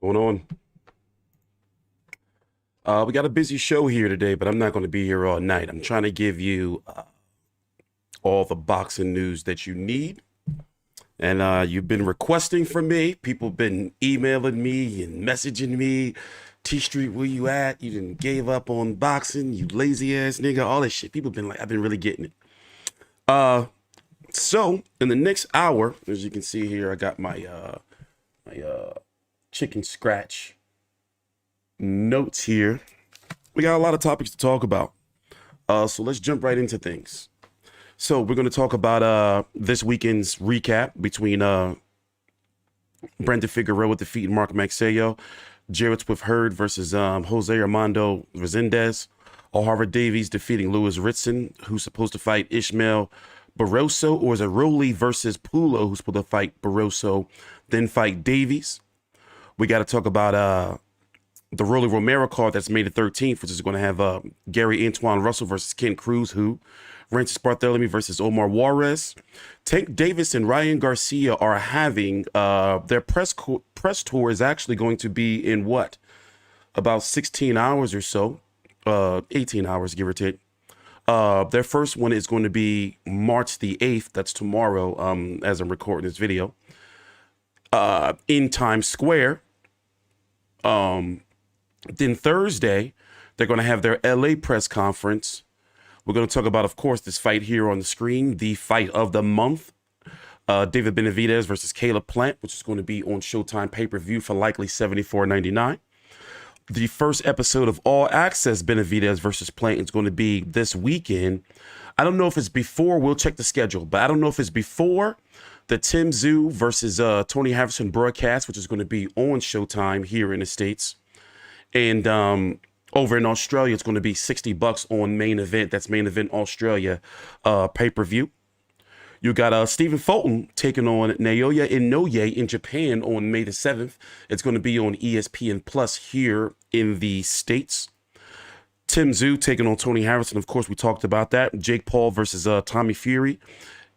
Going on? We got a busy show here today, but I'm not going to be here all night. I'm trying to give you all the boxing news that you need. And you've been requesting from me. People been emailing me and messaging me. T-Street, where you at? You didn't gave up on boxing, you lazy ass nigga. All this shit. People been like, I've been really getting it. So in the next hour, as you can see here, I got my chicken scratch notes here. We got a lot of topics to talk about. So let's jump right into things. So we're going to talk about this weekend's recap between Brandon Figueroa defeating Mark Magsayo, Jarrett with Hurd versus Jose Armando Resendez, O'Hara Davies defeating Lewis Ritson, who's supposed to fight Ishmael Barroso, or is it Rolly versus Pulo, who's supposed to fight Barroso, then fight Davies. We got to talk about the Rolly Romero card that's May the 13th, which is going to have Gary Antoine Russell versus Ken Cruz, who Francis Barthélemy versus Omar Juarez. Tank Davis and Ryan Garcia are having their press tour is actually going to be in what? About 16 hours or so, 18 hours, give or take. Their first one is going to be March the 8th. That's tomorrow, as I'm recording this video, in Times Square. Then Thursday, they're going to have their LA press conference. We're going to talk about, of course, this fight here on the screen, the fight of the month. David Benavidez versus Caleb Plant, which is going to be on Showtime pay-per-view for likely $74.99. The first episode of All Access Benavidez versus Plant is going to be this weekend. I don't know if it's before. We'll check the schedule, but I don't know if it's before the Tszyu versus Tony Harrison broadcast, which is going to be on Showtime here in the States. And over in Australia, it's going to be $60 on Main Event. That's Main Event Australia pay-per-view. You got Stephen Fulton taking on Naoya Inoue in Japan on May the 7th. It's going to be on ESPN Plus here in the States. Tszyu taking on Tony Harrison. Of course, we talked about that. Jake Paul versus Tommy Fury.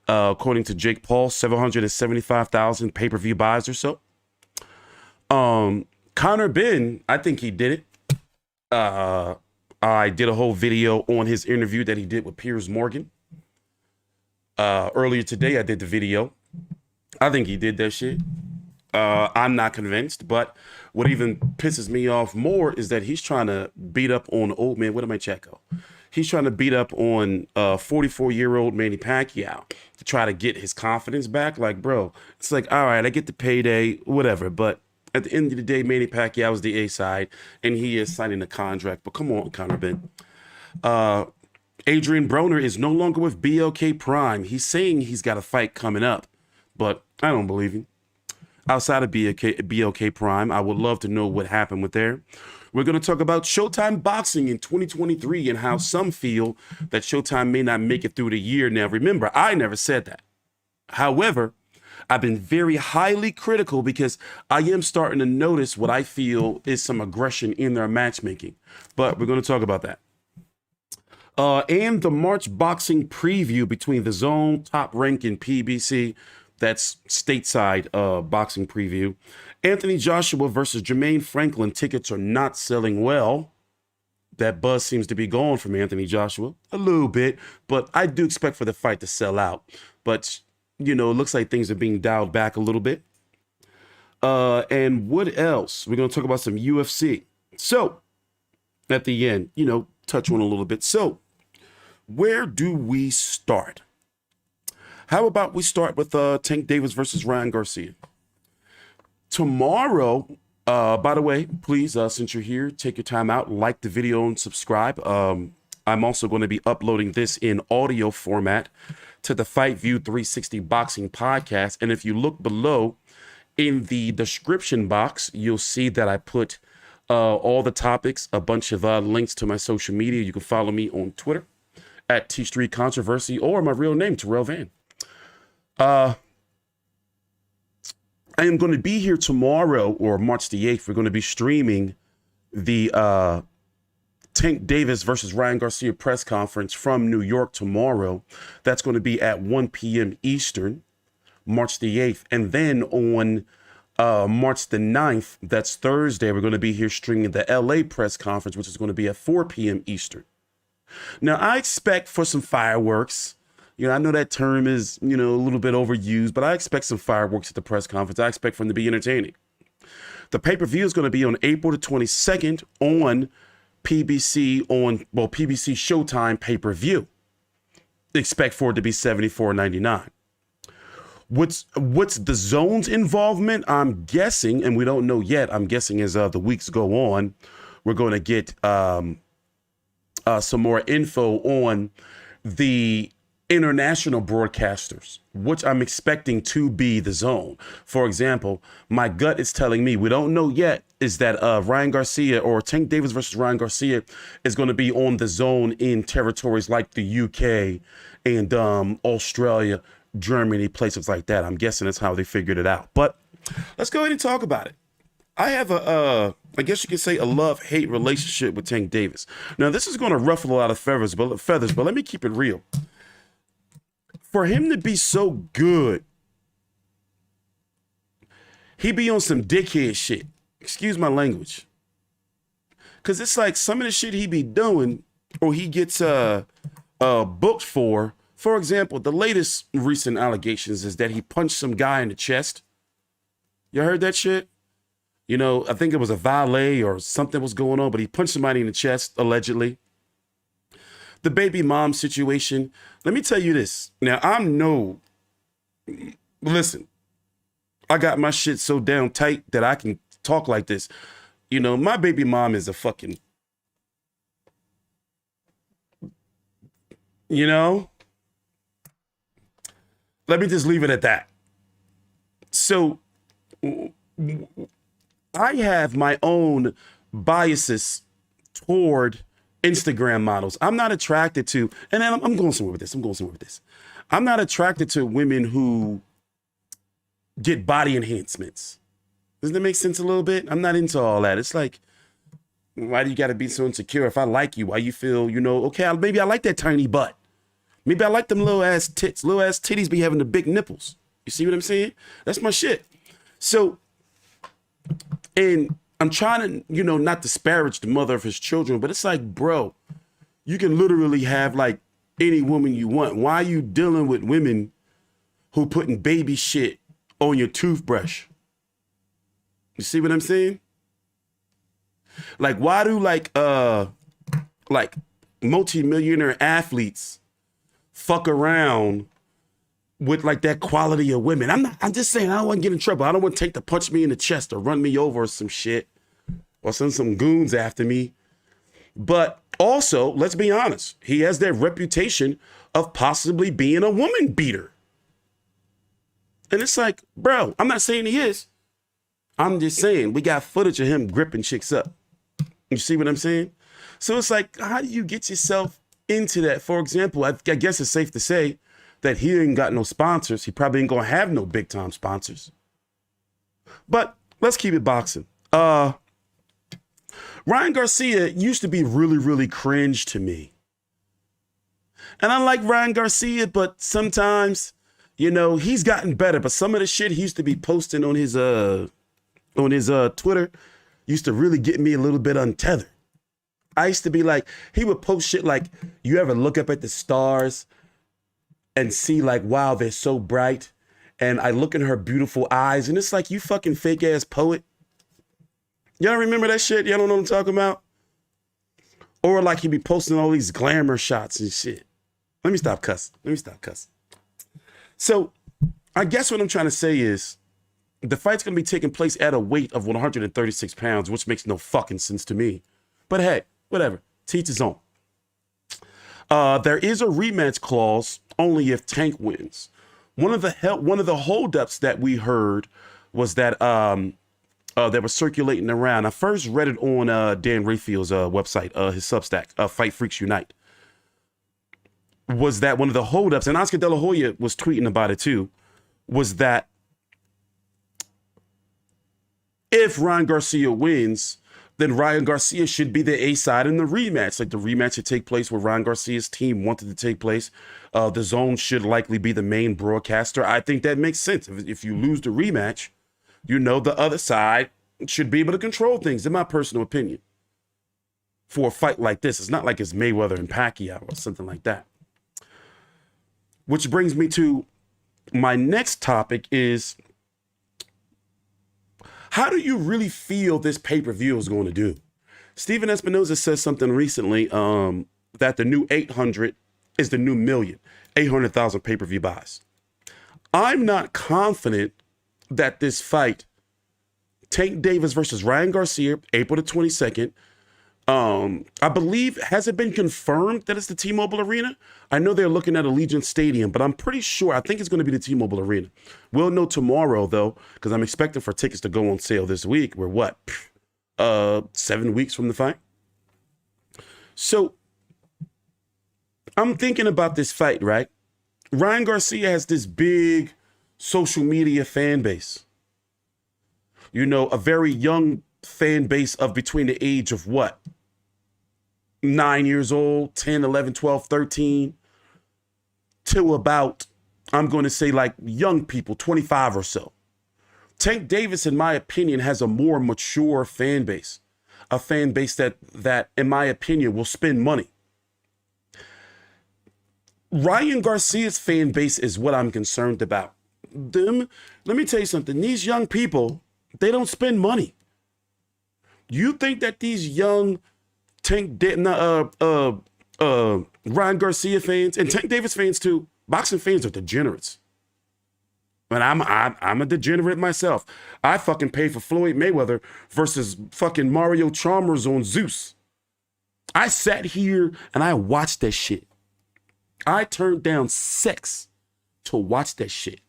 According to Jake Paul, 775,000 pay-per-view buys or so. Conor Benn, I think he did it. I did a whole video on his interview that he did with Piers Morgan. Earlier today, I did the video. I think he did that shit. I'm not convinced, but what even pisses me off more is that he's trying to beat up on old man. What am I, Checo? He's trying to beat up on 44-year-old Manny Pacquiao to try to get his confidence back. Like, bro, it's like, all right, I get the payday, whatever, but at the end of the day, Manny Pacquiao is the A side, and he is signing a contract. But come on, Conor Benn. Adrian Broner is no longer with BLK Prime. He's saying he's got a fight coming up, but I don't believe him. Outside of BLK Prime, I would love to know what happened with there. We're going to talk about Showtime Boxing in 2023 and how some feel that Showtime may not make it through the year. Now, remember, I never said that. However, I've been very highly critical because I am starting to notice what I feel is some aggression in their matchmaking. But we're going to talk about that. And the March boxing preview between the Zone, Top Rank, and PBC. That's stateside boxing preview. Anthony Joshua versus Jermaine Franklin. Tickets are not selling well. That buzz seems to be gone from Anthony Joshua a little bit, but I do expect for the fight to sell out. But, you know, it looks like things are being dialed back a little bit. And what else? We're going to talk about some UFC. So, at the end, you know, touch on a little bit. So, where do we start? How about we start with Tank Davis versus Ryan Garcia? Tomorrow, by the way, please, since you're here, take your time out, like the video and subscribe. I'm also going to be uploading this in audio format to the FightView360 Boxing Podcast. And if you look below in the description box, you'll see that I put all the topics, a bunch of links to my social media. You can follow me on Twitter at TstreeT CONTROVERSY or my real name, Terel Vann. I am going to be here tomorrow, or March the 8th. We're going to be streaming the Tank Davis versus Ryan Garcia press conference from New York tomorrow. That's going to be at 1 p.m. Eastern, March the 8th. And then on March the 9th, that's Thursday, we're going to be here streaming the LA press conference, which is going to be at 4 p.m. Eastern. Now, I expect for some fireworks. I know that term is, a little bit overused, but I expect some fireworks at the press conference. I expect for them to be entertaining. The pay-per-view is going to be on April the 22nd on PBC Showtime pay-per-view. Expect for it to be $74.99. What's the zone's involvement? I'm guessing, and we don't know yet. I'm guessing as the weeks go on, we're going to get some more info on the international broadcasters, which I'm expecting to be the zone. For example, my gut is telling me, we don't know yet, is that Ryan Garcia or Tank Davis versus Ryan Garcia is going to be on the zone in territories like the UK and Australia, Germany, places like that. I'm guessing that's how they figured it out. But let's go ahead and talk about it. I have I guess you could say a love-hate relationship with Tank Davis. Now, this is going to ruffle a lot of feathers, but let me keep it real. For him to be so good, he be on some dickhead shit. Excuse my language. Because it's like some of the shit he be doing or he gets booked for. For example, the latest recent allegations is that he punched some guy in the chest. You heard that shit? I think it was a valet or something was going on, but he punched somebody in the chest, allegedly. The baby mom situation. Let me tell you this. Now, listen, I got my shit so down tight that I can talk like this. My baby mom is a fucking, let me just leave it at that. So I have my own biases toward Instagram models. I'm not attracted to, and I'm going somewhere with this. I'm not attracted to women who get body enhancements. Doesn't that make sense a little bit? I'm not into all that. It's like, why do you got to be so insecure? If I like you, why you feel, okay, maybe I like that tiny butt. Maybe I like them little ass tits. Little ass titties be having the big nipples. You see what I'm saying? That's my shit. So, and I'm trying to, not disparage the mother of his children, but it's like, bro, you can literally have like any woman you want. Why are you dealing with women who putting baby shit on your toothbrush? You see what I'm saying? Like, why do like multi-millionaire athletes fuck around with like that quality of women? I'm just saying, I don't want to get in trouble. I don't want Tank to punch me in the chest or run me over or some shit or send some goons after me. But also, let's be honest, he has that reputation of possibly being a woman beater. And it's like, bro, I'm not saying he is. I'm just saying we got footage of him gripping chicks up. You see what I'm saying? So it's like, how do you get yourself into that? For example, I guess it's safe to say that he ain't got no sponsors. He probably ain't gonna have no big time sponsors. But let's keep it boxing. Ryan Garcia used to be really, really cringe to me. And I like Ryan Garcia, but sometimes, he's gotten better. But some of the shit he used to be posting on his Twitter used to really get me a little bit untethered. I used to be like, he would post shit like, you ever look up at the stars and see like, wow, they're so bright. And I look in her beautiful eyes and it's like, you fucking fake ass poet. Y'all remember that shit? Y'all don't know what I'm talking about? Or like he'd be posting all these glamour shots and shit. Let me stop cussing. So I guess what I'm trying to say is the fight's going to be taking place at a weight of 136 pounds, which makes no fucking sense to me. But hey, whatever. Teach his own. There is a rematch clause only if Tank wins. One of the holdups that we heard was that that was circulating around. I first read it on Dan Rayfield's website, his Substack, Fight Freaks Unite. Was that one of the holdups, and Oscar De La Hoya was tweeting about it too, was that if Ryan Garcia wins, then Ryan Garcia should be the A side in the rematch. Like the rematch should take place where Ryan Garcia's team wanted to take place. The Zone should likely be the main broadcaster. I think that makes sense. If you lose the rematch, The other side should be able to control things, in my personal opinion. For a fight like this, it's not like it's Mayweather and Pacquiao or something like that. Which brings me to my next topic is, how do you really feel this pay-per-view is going to do? Steven Espinoza said something recently that the new 800 is the new million, 800,000 pay-per-view buys. I'm not confident that this fight, Tank Davis versus Ryan Garcia, April the 22nd, I believe, has it been confirmed that it's the T-Mobile Arena? I know they're looking at Allegiant Stadium, but I'm pretty sure, I think it's going to be the T-Mobile Arena. We'll know tomorrow, though, because I'm expecting for tickets to go on sale this week. We're what? 7 weeks from the fight? So, I'm thinking about this fight, right? Ryan Garcia has this big social media fan base. A very young fan base of between the age of what? 9 years old, 10, 11, 12, 13, to about, I'm going to say like young people, 25 or so. Tank Davis, in my opinion, has a more mature fan base, a fan base that, in my opinion, will spend money. Ryan Garcia's fan base is what I'm concerned about. Let me tell you something. These young people, they don't spend money. You think that these young Ryan Garcia fans and Tank Davis fans too, boxing fans are degenerates. And I'm a degenerate myself. I fucking paid for Floyd Mayweather versus fucking Mario Chalmers on Zeus. I sat here and I watched that shit. I turned down sex to watch that shit.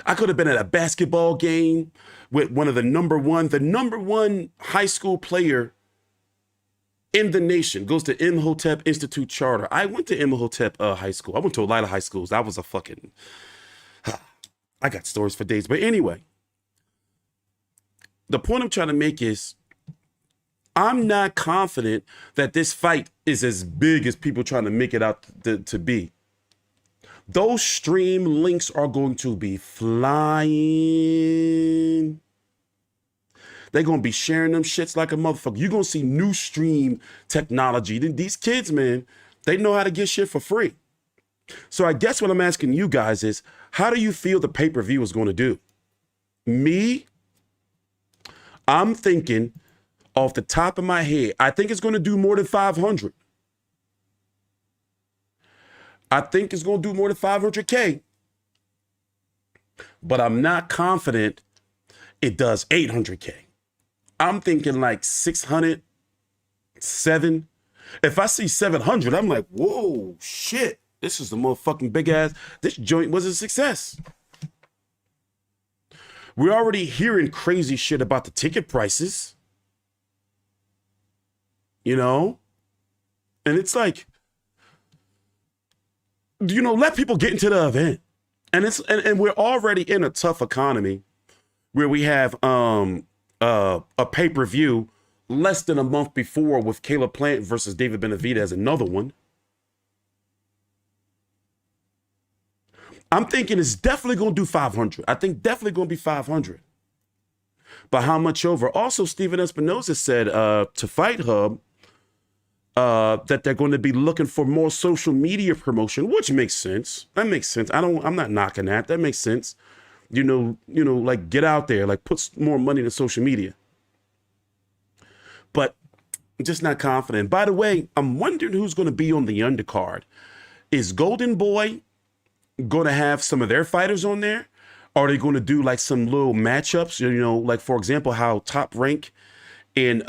I could have been at a basketball game with one of the number one high school player in the nation, goes to Imhotep Institute Charter. I went to Imhotep High School. I went to a lot of high schools. I was a fucking, I got stories for days. But anyway, the point I'm trying to make is, I'm not confident that this fight is as big as people trying to make it out to be. Those stream links are going to be flying. They're going to be sharing them shits like a motherfucker. You're going to see new stream technology. These kids, man, they know how to get shit for free. So I guess what I'm asking you guys is, how do you feel the pay-per-view is going to do? Me, I'm thinking off the top of my head, I think it's going to do more than 500. I think it's going to do more than 500K. But I'm not confident it does 800K. I'm thinking like 600, 7. If I see 700, I'm like, whoa, shit. This is the motherfucking big ass. This joint was a success. We're already hearing crazy shit about the ticket prices. And it's let people get into the event. And we're already in a tough economy where we have a pay-per-view less than a month before with Caleb Plant versus David Benavidez, another one. I'm thinking it's definitely going to do 500. I think definitely going to be 500. But how much over? Also, Steven Espinoza said to Fight Hub that they're going to be looking for more social media promotion, which makes sense. That makes sense. I'm not knocking that. That makes sense. Like get out there, like put more money into social media. But I'm just not confident. By the way, I'm wondering who's going to be on the undercard. Is Golden Boy going to have some of their fighters on there? Are they going to do like some little matchups? Like for example, how Top Rank in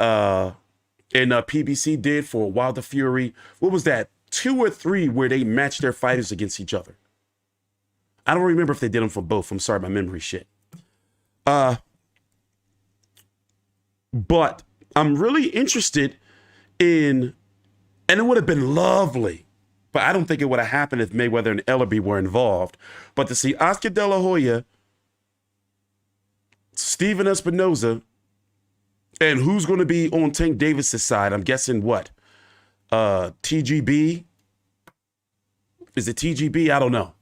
PBC did for Wilder Fury. What was that? 2 or 3 where they matched their fighters against each other. I don't remember if they did them for both. I'm sorry, my memory shit. But I'm really interested in, and it would have been lovely, but I don't think it would have happened if Mayweather and Ellerbe were involved. But to see Oscar De La Hoya, Steven Espinoza, and who's going to be on Tank Davis' side? I'm guessing what? TGB? Is it TGB? I don't know.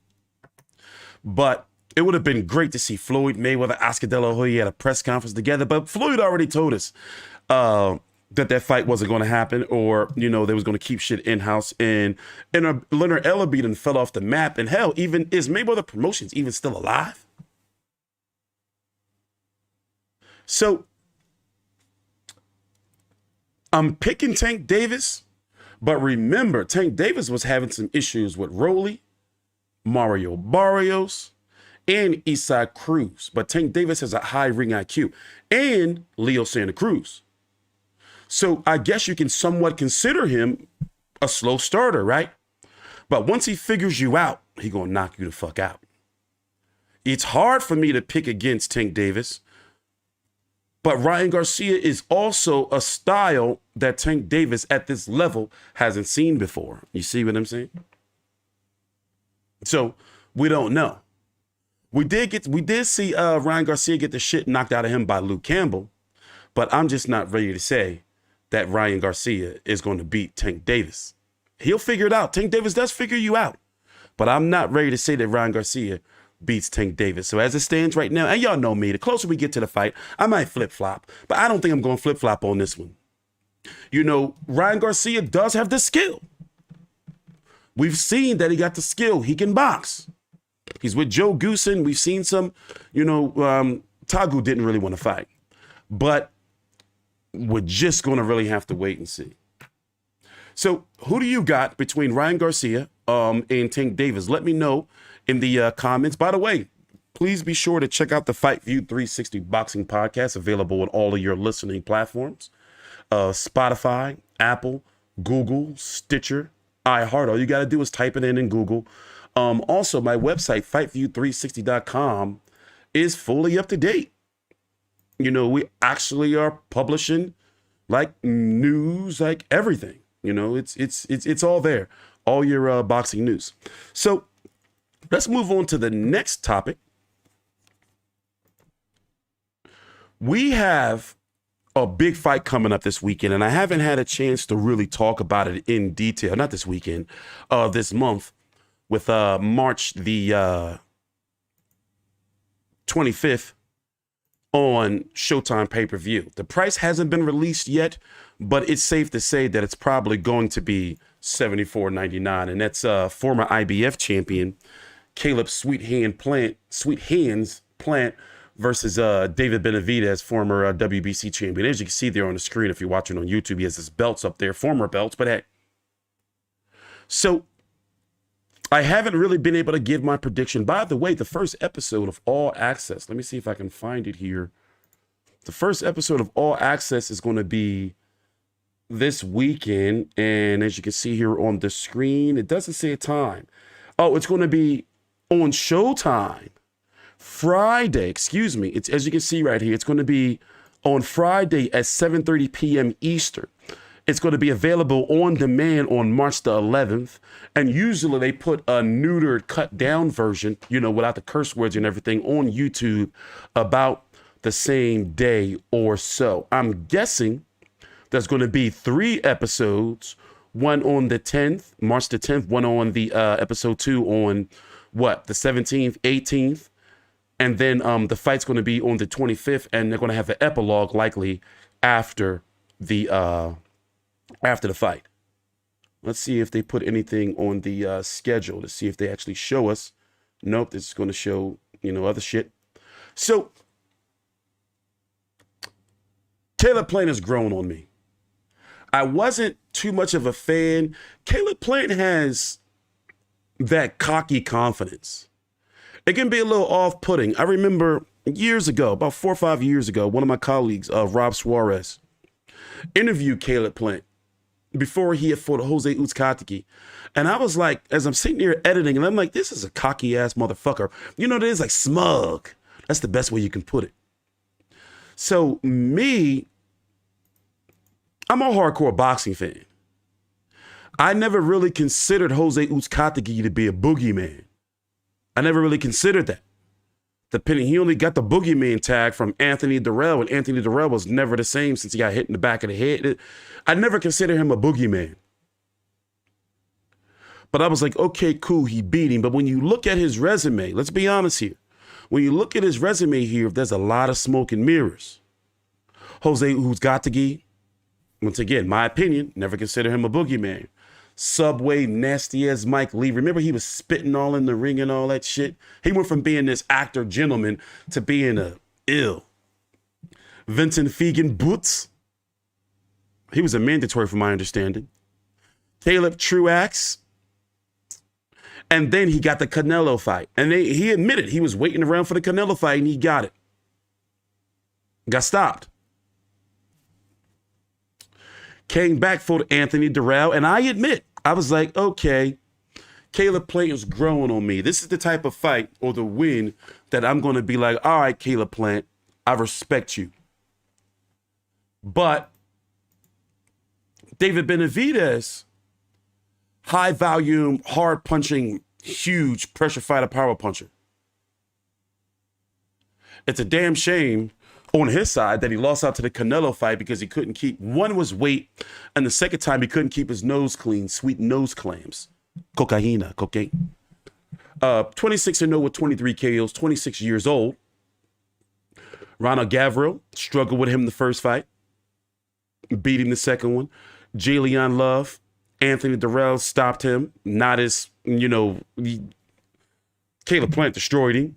But It would have been great to see Floyd Mayweather, Oscar De La Hoya at a press conference together, but Floyd already told us that fight wasn't going to happen, or, they was going to keep shit in-house, and Leonard Ellerbe fell off the map, and hell, even is Mayweather Promotions even still alive? So, I'm picking Tank Davis, but remember, Tank Davis was having some issues with Rolly, Mario Barrios, and Eastside Cruz. But Tank Davis has a high ring IQ, and Leo Santa Cruz. So I guess you can somewhat consider him a slow starter, right? But once he figures you out, he gonna knock you the fuck out. It's hard for me to pick against Tank Davis, but Ryan Garcia is also a style that Tank Davis at this level hasn't seen before. You see what I'm saying? So we don't know. We did see Ryan Garcia get the shit knocked out of him by Luke Campbell, but I'm just not ready to say that Ryan Garcia is going to beat Tank Davis. He'll figure it out. Tank Davis does figure you out, but I'm not ready to say that Ryan Garcia beats Tank Davis. So as it stands right now, and y'all know me, the closer we get to the fight, I might flip-flop, but I don't think I'm going to flip-flop on this one. Ryan Garcia does have the skill. We've seen that he got the skill. He can box. He's with Joe Goosen. We've seen some, Tagu didn't really want to fight, but we're just going to really have to wait and see. So who do you got between Ryan Garcia and Tank Davis? Let me know in the comments. By the way, please be sure to check out the FightView360 Boxing Podcast, available on all of your listening platforms. Spotify, Apple, Google, Stitcher, iHeart. All you got to do is type it in Google. Also, my website, FightView360.com, is fully up to date. We actually are publishing like news, like everything. It's all there, all your boxing news. So let's move on to the next topic. We have a big fight coming up this weekend, and I haven't had a chance to really talk about it in detail. Not this weekend, this month, with March the 25th on Showtime pay-per-view. The price hasn't been released yet, but it's safe to say that it's probably going to be $74.99, and that's former IBF champion Caleb Sweet Hands Plant versus David Benavidez, former WBC champion. As you can see there on the screen, if you're watching on YouTube, he has his belts up there, former belts, but hey. So I haven't really been able to give my prediction. By the way, the first episode of All Access, let me see if I can find it here. The first episode of All Access is going to be this weekend. And as you can see here on the screen, it doesn't say a time. Oh, it's going to be on Showtime Friday. Excuse me. It's, as you can see right here, it's going to be on Friday at 7:30 p.m. Eastern. It's going to be available on demand on March the 11th. And usually they put a neutered, cut down version, without the curse words and everything, on YouTube about the same day or so. I'm guessing there's going to be 3 episodes, one on the 10th, March the 10th, one on the episode 2 on the 17th, 18th. And then the fight's going to be on the 25th, and they're going to have the epilogue likely after the fight. Let's see if they put anything on the schedule to see if they actually show us. Nope, this is going to show, other shit. So, Caleb Plant has grown on me. I wasn't too much of a fan. Caleb Plant has that cocky confidence. It can be a little off-putting. I remember years ago, about 4 or 5 years ago, one of my colleagues, Rob Suarez, interviewed Caleb Plant before he had fought Jose Uzcategui. And I was like, as I'm sitting here editing, and I'm like, this is a cocky ass motherfucker. It is like smug. That's the best way you can put it. So me, I'm a hardcore boxing fan. I never really considered Jose Uzcategui to be a boogeyman. I never really considered that. He only got the boogeyman tag from Anthony Terel, and Anthony Terel was never the same since he got hit in the back of the head. I never considered him a boogeyman. But I was like, okay, cool, he beat him. But when you look at his resume, let's be honest here. when you look at his resume here, there's a lot of smoke and mirrors. Jose Uzcategui, once again, my opinion, never consider him a boogeyman. Subway, nasty as Mike Lee. Remember he was spitting all in the ring and all that shit? He went from being this actor gentleman to being a ill. Vincent Fegan Boots. He was a mandatory from my understanding. Caleb Truax. And then he got the Canelo fight. And he admitted he was waiting around for the Canelo fight and he got it. Got stopped. Came back for Anthony Terel. And I admit, I was like, okay, Caleb Plant is growing on me. This is the type of fight or the win that I'm going to be like, all right, Caleb Plant, I respect you. But David Benavidez, high volume, hard punching, huge pressure fighter, power puncher. It's a damn shame on his side that he lost out to the Canelo fight because he couldn't keep, one was weight, and the second time he couldn't keep his nose clean, sweet nose clams. Cocaine. 26-0 with 23 KOs, 26 years old. Ronald Gavril struggled with him the first fight, beat him the second one. Jalen Love, Anthony Terel stopped him. Not as, Caleb Plant destroyed him.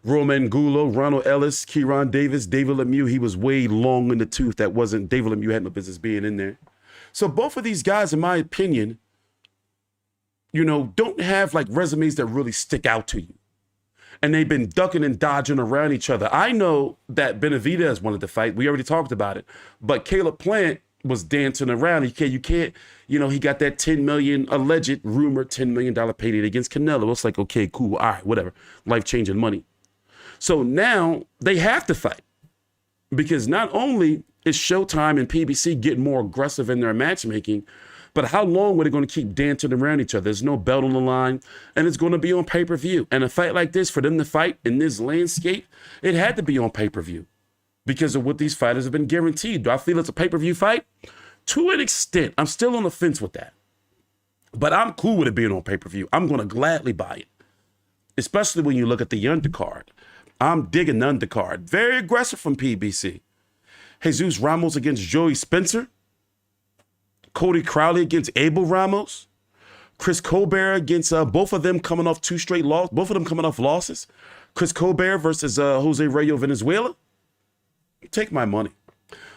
Roman Gulo, Ronald Ellis, Kieran Davis, David Lemieux. He was way long in the tooth. That wasn't, David Lemieux had no business being in there. So both of these guys, in my opinion, don't have like resumes that really stick out to you. And they've been ducking and dodging around each other. I know that Benavidez wanted to fight. We already talked about it. But Caleb Plant was dancing around. You can't, he got that $10 million, alleged, rumored $10 million payday against Canelo. It's like, okay, cool, all right, whatever. Life-changing money. So now they have to fight because not only is Showtime and PBC getting more aggressive in their matchmaking, but how long are they going to keep dancing around each other? There's no belt on the line, and it's going to be on pay-per-view. And a fight like this, for them to fight in this landscape, it had to be on pay-per-view because of what these fighters have been guaranteed. Do I feel it's a pay-per-view fight? To an extent. I'm still on the fence with that. But I'm cool with it being on pay-per-view. I'm going to gladly buy it, especially when you look at the undercard. I'm digging the undercard. Very aggressive from PBC. Jesus Ramos against Joey Spencer. Cody Crowley against Abel Ramos. Chris Colbert against both of them coming off two straight losses. Both of them coming off losses. Chris Colbert versus Jose Rayo Venezuela. Take my money.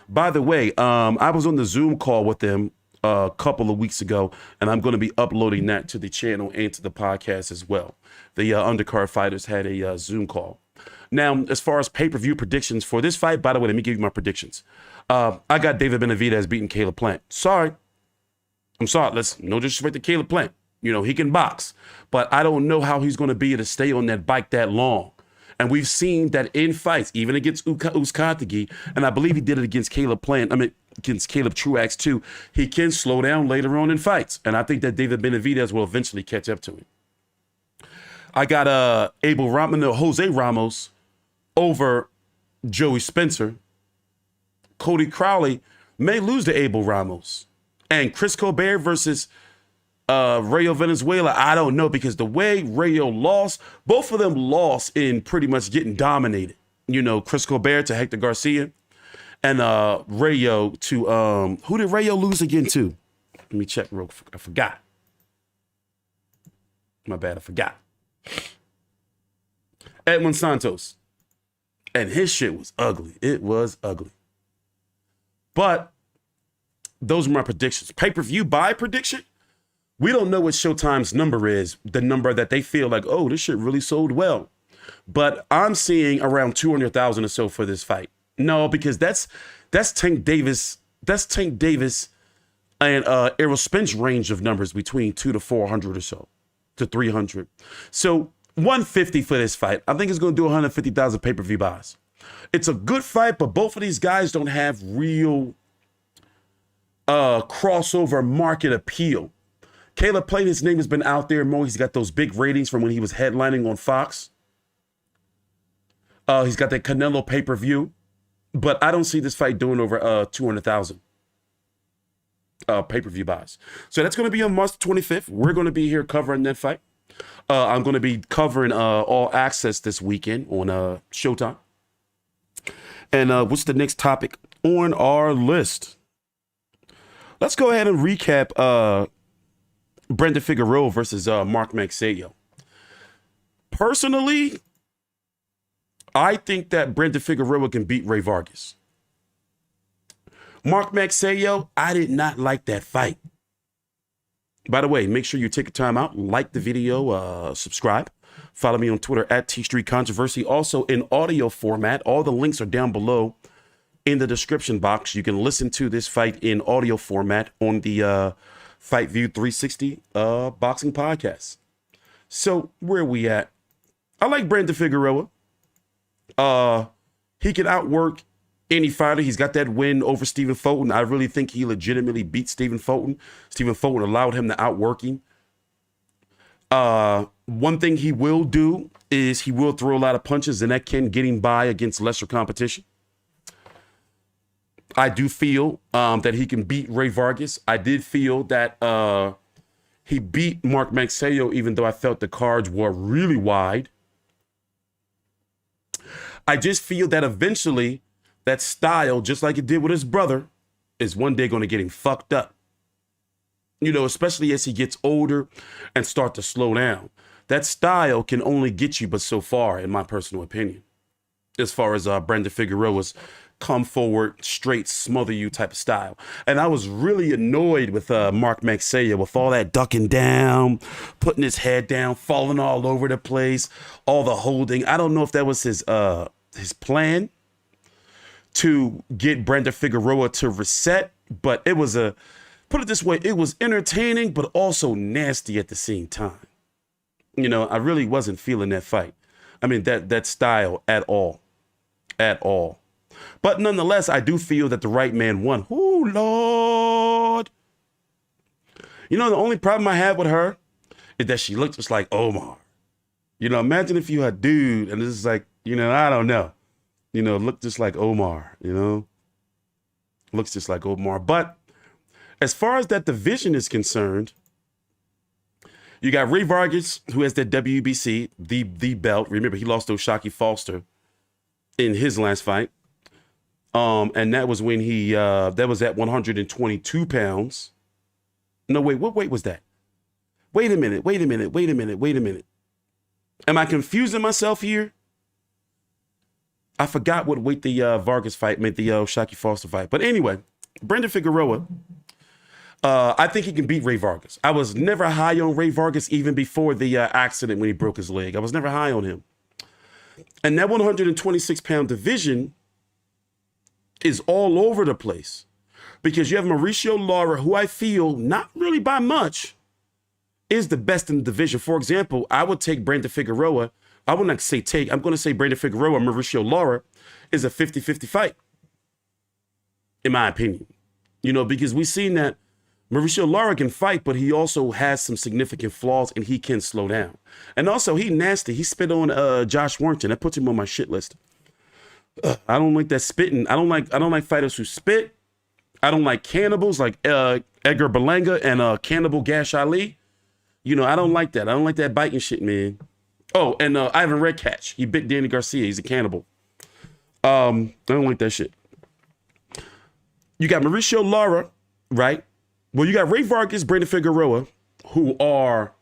By the way, I was on the Zoom call with them a couple of weeks ago, and I'm going to be uploading that to the channel and to the podcast as well. The undercard fighters had a Zoom call. Now, as far as pay-per-view predictions for this fight, by the way, let me give you my predictions. I got David Benavidez beating Caleb Plant. Sorry. I'm sorry. No disrespect to Caleb Plant. He can box. But I don't know how he's going to be able to stay on that bike that long. And we've seen that in fights, even against Uzcategui, and I believe he did it against Caleb Plant, against Caleb Truax too, he can slow down later on in fights. And I think that David Benavidez will eventually catch up to him. I got Jose Ramos over Joey Spencer. Cody Crowley may lose to Abel Ramos. And Chris Colbert versus Rayo Venezuela, I don't know, because the way Rayo lost, both of them lost in pretty much getting dominated. Chris Colbert to Hector Garcia and Rayo to, who did Rayo lose again to? Let me check real quick. I forgot. My bad, I forgot. Edwin Santos. And his shit was ugly. It was ugly. But those are my predictions. Pay-per-view buy prediction? We don't know what Showtime's number is, the number that they feel like, oh, this shit really sold well. But I'm seeing around 200,000 or so for this fight. No, because that's Tank Davis. That's Tank Davis and Errol Spence range of numbers between 200 to 400 or so to 300. So 150 for this fight. I think it's going to do 150,000 pay-per-view buys. It's a good fight, but both of these guys don't have real crossover market appeal. Caleb Plant, his name has been out there more. He's got those big ratings from when he was headlining on Fox. He's got that Canelo pay-per-view, but I don't see this fight doing over 200,000 pay-per-view buys. So that's going to be on March 25th. We're going to be here covering that fight. I'm going to be covering All Access this weekend on Showtime. And what's the next topic on our list? Let's go ahead and recap Brandon Figueroa versus Mark Magsayo. Personally, I think that Brandon Figueroa can beat Rey Vargas. Mark Magsayo, I did not like that fight. By the way, make sure you take a time out, like the video, subscribe. Follow me on Twitter at TstreeT CONTROVERSY. Also in audio format, all the links are down below in the description box. You can listen to this fight in audio format on the FightView360 Boxing Podcast. So where are we at? I like Brandon Figueroa. He can outwork any fighter. He's got that win over Stephen Fulton. I really think he legitimately beat Stephen Fulton. Stephen Fulton allowed him to outwork him. One thing he will do is he will throw a lot of punches, and that can get him by against lesser competition. I do feel that he can beat Rey Vargas. I did feel that he beat Mark Magsayo, even though I felt the cards were really wide. I just feel that eventually that style, just like it did with his brother, is one day going to get him fucked up. You know, especially as he gets older and start to slow down. That style can only get you but so far, in my personal opinion. As far as Brandon Figueroa's come forward, straight, smother you type of style. And I was really annoyed with Mark Magsayo with all that ducking down, putting his head down, falling all over the place, all the holding. I don't know if that was his plan to get Brandon Figueroa to reset, but it was put it this way, it was entertaining, but also nasty at the same time. You know, I really wasn't feeling that fight. I mean, that style at all. At all. But nonetheless, I do feel that the right man won. Oh, Lord. You know, the only problem I have with her is that she looks just like Omar. You know, imagine if you had a dude and this is like, you know, I don't know. You know, look just like Omar, you know. Looks just like Omar. But as far as that division is concerned, you got Rey Vargas, who has that WBC, the belt. Remember, he lost to Shockey Foster in his last fight. And that was when that was at 122 pounds. No, wait, what weight was that? Wait a minute. Am I confusing myself here? I forgot what weight the Vargas fight meant, the Shockey Foster fight. But anyway, Brandon Figueroa, I think he can beat Rey Vargas. I was never high on Rey Vargas even before the accident when he broke his leg. I was never high on him. And that 126-pound division is all over the place because you have Mauricio Lara, who I feel, not really by much, is the best in the division. For example, I would take Brandon Figueroa. I would not say take. I'm going to say Brandon Figueroa and Mauricio Lara is a 50-50 fight, in my opinion. You know, because we've seen that Mauricio Lara can fight, but he also has some significant flaws and he can slow down. And also, he nasty. He spit on Josh Warrington. That puts him on my shit list. I don't like that spitting. I don't like fighters who spit. I don't like cannibals like Edgar Berlanga and Cannibal Gash Ali. You know, I don't like that. I don't like that biting shit, man. Oh, and Ivan Redcatch. He bit Danny Garcia. He's a cannibal. I don't like that shit. You got Mauricio Lara, right? Well, you got Rey Vargas, Brandon Figueroa, who are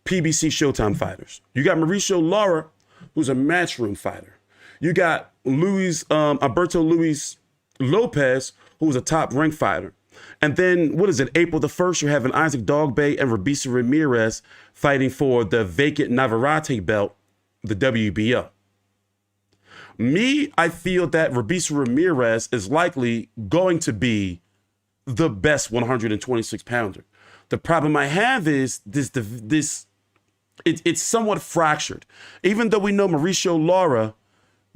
PBC Showtime fighters. You got Mauricio Lara, who's a matchroom fighter. You got Alberto Luis Lopez, who's a top-ranked fighter. And then, what is it, April the 1st, you're having Isaac Dogbay and Robeisy Ramirez fighting for the vacant Navarrete belt, the WBO. Me, I feel that Robeisy Ramirez is likely going to be the best 126-pounder. The problem I have is it's somewhat fractured. Even though we know Mauricio Lara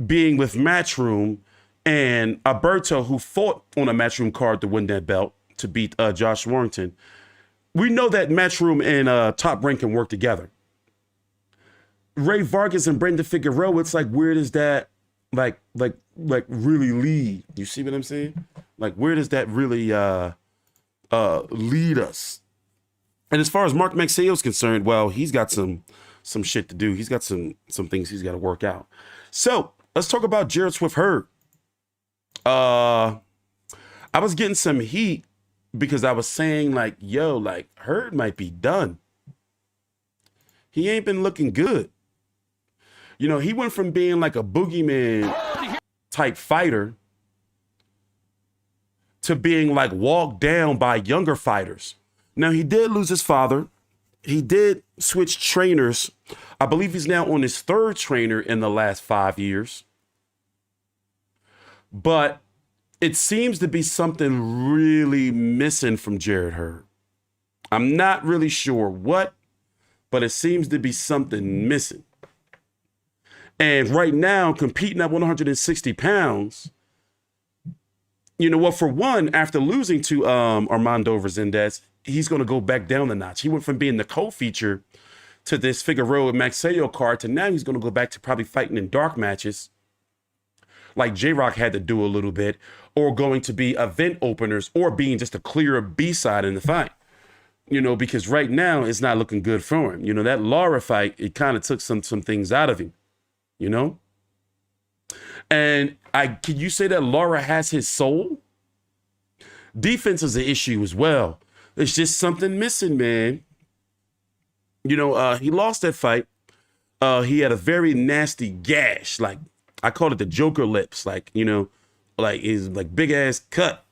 being with Matchroom and Alberto, who fought on a Matchroom card to win that belt to beat Josh Warrington, we know that Matchroom and Top Rank can work together. Rey Vargas and Brandon Figueroa, it's like, where does that like really lead? You see what I'm saying? Like, where does that really lead us? And as far as Mark Magsayo is concerned, well, he's got some shit to do. He's got some things he's got to work out. So let's talk about Jared Swift Hurd. I was getting some heat because I was saying like, yo, like Hurd might be done. He ain't been looking good. You know, he went from being like a boogeyman type fighter to being like walked down by younger fighters. Now, he did lose his father. He did switch trainers. I believe he's now on his third trainer in the last 5 years. But it seems to be something really missing from Jared Hurd. I'm not really sure what, but it seems to be something missing. And right now, competing at 160 pounds, you know what, for one, after losing to Armando Resendez, he's going to go back down the notch. He went from being the co-feature to this Figueroa and Magsayo card to now he's going to go back to probably fighting in dark matches like J-Rock had to do a little bit, or going to be event openers, or being just a clear B-side in the fight. You know, because right now it's not looking good for him. You know, that Lara fight, it kind of took some things out of him, you know? And can you say that Lara has his soul? Defense is an issue as well. It's just something missing, man. You know, he lost that fight. He had a very nasty gash. Like, I called it the Joker lips. Like, you know, like his like big ass cut.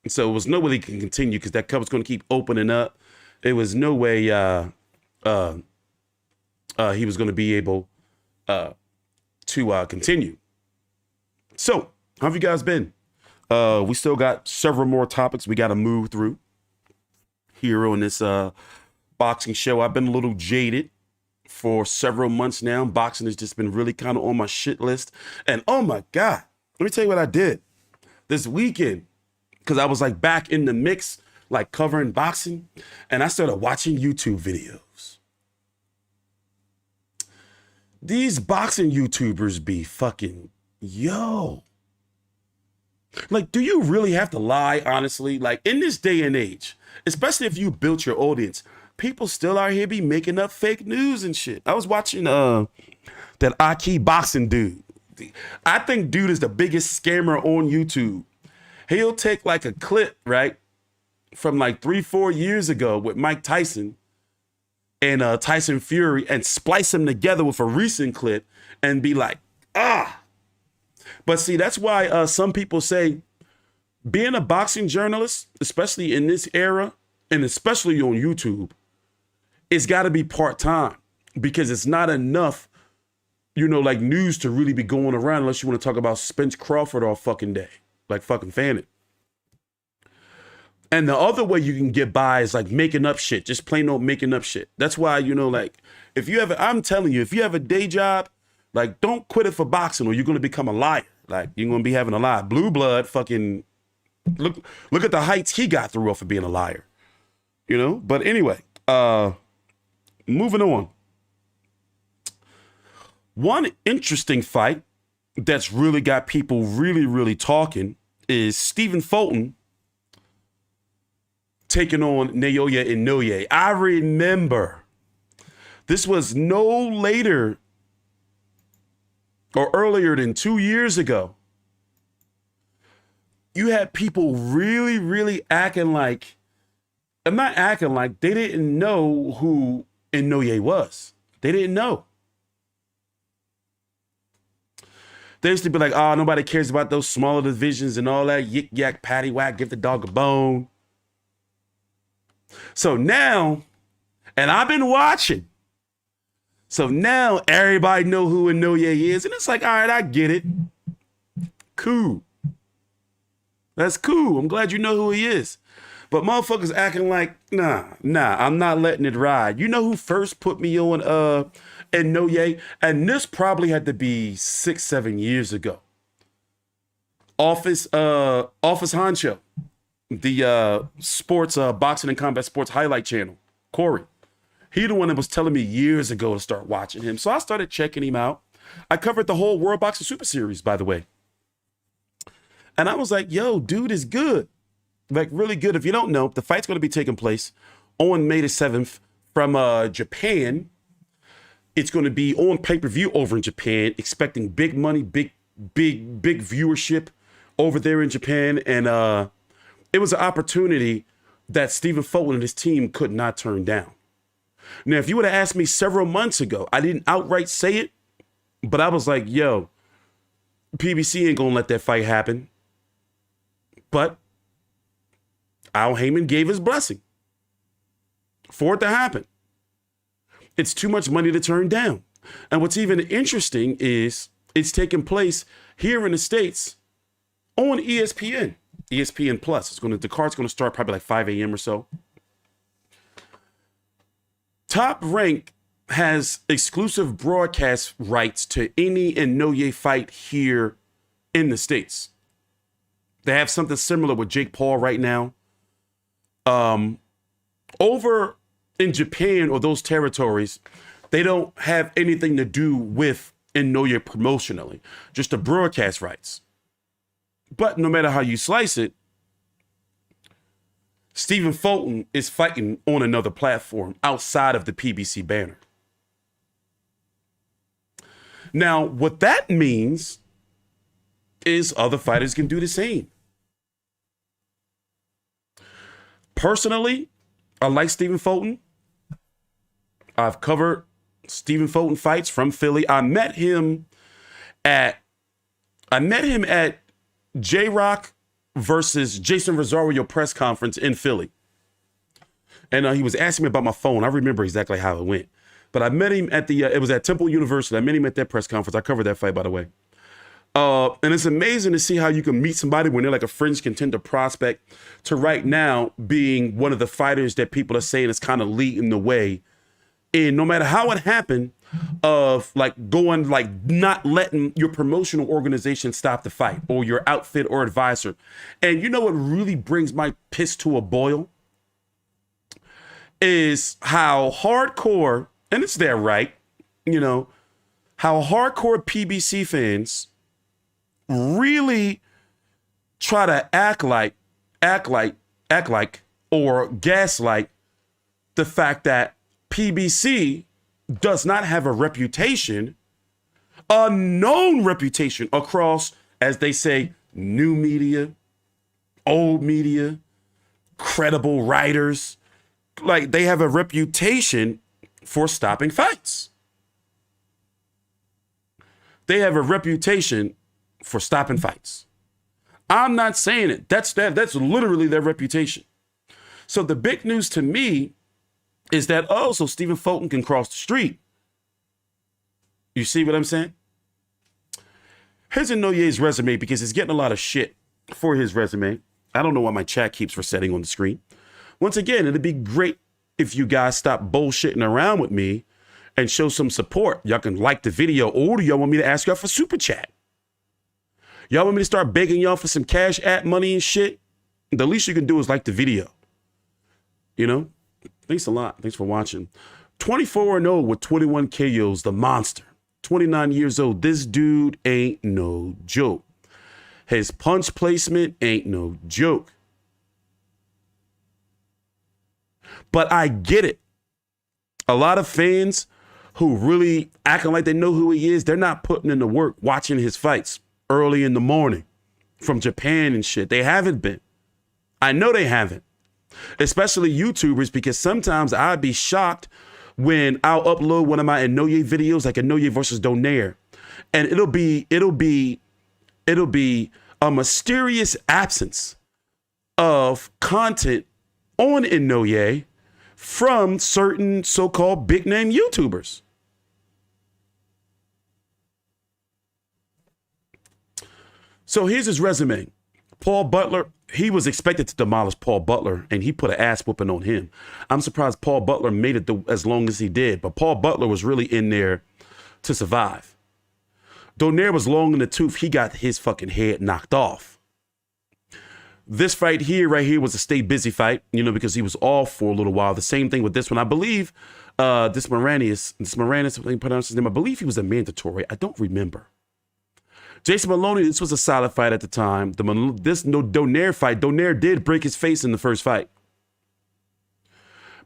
So it was no way he can continue because that cut was going to keep opening up. It was no way he was going to be able to continue. So, how have you guys been? We still got several more topics we got to move through here on this boxing show. I've been a little jaded for several months now. Boxing has just been really kind of on my shit list. And oh my God, let me tell you what I did this weekend, because I was like back in the mix, like covering boxing, and I started watching YouTube videos. These boxing YouTubers be fucking, yo. Like, do you really have to lie, honestly? Like, in this day and age, especially if you built your audience, people still out here be making up fake news and shit. I was watching that Aki boxing dude. I think dude is the biggest scammer on YouTube. He'll take like a clip, right, from like 3-4 years ago with Mike Tyson and Tyson Fury and splice them together with a recent clip and be like, ah. But see, that's why some people say being a boxing journalist, especially in this era, and especially on YouTube, it's got to be part-time, because it's not enough, you know, like news to really be going around unless you want to talk about Spence Crawford all fucking day, like fucking Vann. And the other way you can get by is like making up shit, just plain old making up shit. That's why, you know, like if you have, I'm telling you, if you have a day job, like don't quit it for boxing or you're going to become a liar. Like you're going to be having a lie. Blue Blood fucking, look at the heights he got through off of being a liar, you know? But anyway, moving on. One interesting fight that's really got people really talking is Stephen Fulton taking on Naoya Inoue. I remember this was no later or earlier than 2 years ago. You had people really acting like, I'm not acting like, they didn't know who Inoue was. They didn't know. They used to be like, oh, nobody cares about those smaller divisions and all that. Yik yak, patty whack, give the dog a bone. So now, and I've been watching. So now everybody know who Inoue is. And it's like, all right, I get it. Cool. That's cool. I'm glad you know who he is. But motherfuckers acting like, nah, I'm not letting it ride. You know who first put me on Inoue? And this probably had to be 6-7 years ago. Office Honcho, the sports boxing and combat sports highlight channel, Corey. He the one that was telling me years ago to start watching him. So I started checking him out. I covered the whole World Boxing Super Series, by the way. And I was like, yo, dude is good. Like really good. If you don't know, the fight's going to be taking place on May the 7th from Japan. It's going to be on pay-per-view over in Japan, expecting big money, big viewership over there in Japan. And it was an opportunity that Stephen Fulton and his team could not turn down. Now, if you would have asked me several months ago, I didn't outright say it, but I was like, yo, PBC ain't going to let that fight happen. But Al Heyman gave his blessing for it to happen. It's too much money to turn down. And what's even interesting is it's taking place here in the States on ESPN Plus. The card's going to start probably like 5 a.m. or so. Top Rank has exclusive broadcast rights to any Inoue fight here in the States. They have something similar with Jake Paul right now. Over in Japan or those territories, they don't have anything to do with Inoue promotionally, just the broadcast rights. But no matter how you slice it, Stephen Fulton is fighting on another platform outside of the PBC banner. Now, what that means is other fighters can do the same. Personally, I like Stephen Fulton. I've covered Stephen Fulton fights from Philly. I met him at J-Rock versus Jason Rosario press conference in Philly. And he was asking me about my phone. I remember exactly how it went. But I met him at it was at Temple University. I met him at that press conference. I covered that fight, by the way. And it's amazing to see how you can meet somebody when they're like a fringe contender prospect to right now being one of the fighters that people are saying is kind of leading the way. And no matter how it happened, of like going, like not letting your promotional organization stop the fight or your outfit or advisor. And you know what really brings my piss to a boil is how hardcore, and it's their right, you know, how hardcore PBC fans really try to act like or gaslight the fact that PBC does not have a reputation, a known reputation across, as they say, new media, old media, credible writers. Like, they have a reputation for stopping fights. They have a reputation for stopping fights. I'm not saying it. That's literally their reputation. So the big news to me is that, oh, so Stephen Fulton can cross the street. You see what I'm saying? Here's Inouye's resume, because he's getting a lot of shit for his resume. I don't know why my chat keeps resetting on the screen. Once again, it'd be great if you guys stop bullshitting around with me and show some support. Y'all can like the video, or do y'all want me to ask y'all for super chat? Y'all want me to start begging y'all for some cash app money and shit? The least you can do is like the video. You know? Thanks a lot. Thanks for watching. 24-0 with 21 KOs, the monster. 29 years old. This dude ain't no joke. His punch placement ain't no joke. But I get it. A lot of fans who really acting like they know who he is, they're not putting in the work watching his fights early in the morning from Japan and shit. They haven't been. I know they haven't. Especially YouTubers, because sometimes I'd be shocked when I'll upload one of my Inoue videos, like Inoue versus Donaire, and it'll be a mysterious absence of content on Inoue from certain so-called big name YouTubers. So here's his resume. Paul Butler, he was expected to demolish Paul Butler, and he put an ass whooping on him. I'm surprised Paul Butler made it as long as he did, but Paul Butler was really in there to survive. Donaire was long in the tooth. He got his fucking head knocked off. This fight here, right here, was a stay busy fight, you know, because he was off for a little while. The same thing with this one. I believe this Moranis, I think pronounce his name. I believe he was a mandatory. I don't remember. Jason Maloney, this was a solid fight at the time. Donaire fight, Donaire did break his face in the first fight.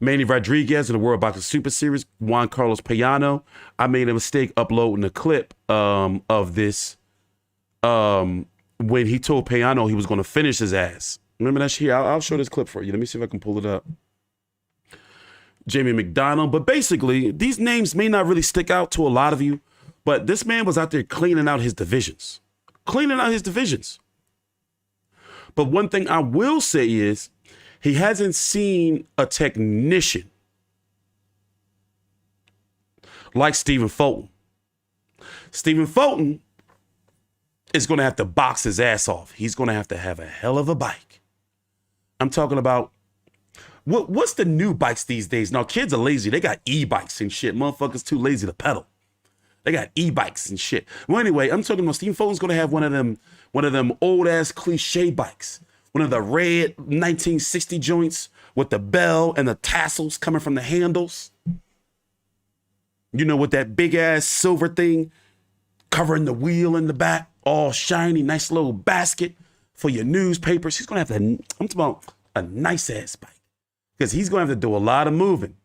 Manny Rodriguez in the World Boxing Super Series, Juan Carlos Payano. I made a mistake uploading a clip of this when he told Payano he was going to finish his ass. Remember that shit? I'll show this clip for you. Let me see if I can pull it up. Jamie McDonald. But basically, these names may not really stick out to a lot of you, but this man was out there cleaning out his divisions. Cleaning out his divisions. But one thing I will say is he hasn't seen a technician like Stephen Fulton. Stephen Fulton is going to have to box his ass off. He's going to have a hell of a bike. I'm talking about, what's the new bikes these days? Now, kids are lazy. They got e-bikes and shit. Motherfuckers too lazy to pedal. They got e-bikes and shit. Well, anyway, I'm talking about Stephen Fulton's going to have one of them old-ass cliche bikes. One of the red 1960 joints with the bell and the tassels coming from the handles. You know, with that big-ass silver thing covering the wheel in the back, all shiny, nice little basket for your newspapers. He's going to have to, I'm talking about a nice-ass bike because he's going to have to do a lot of moving.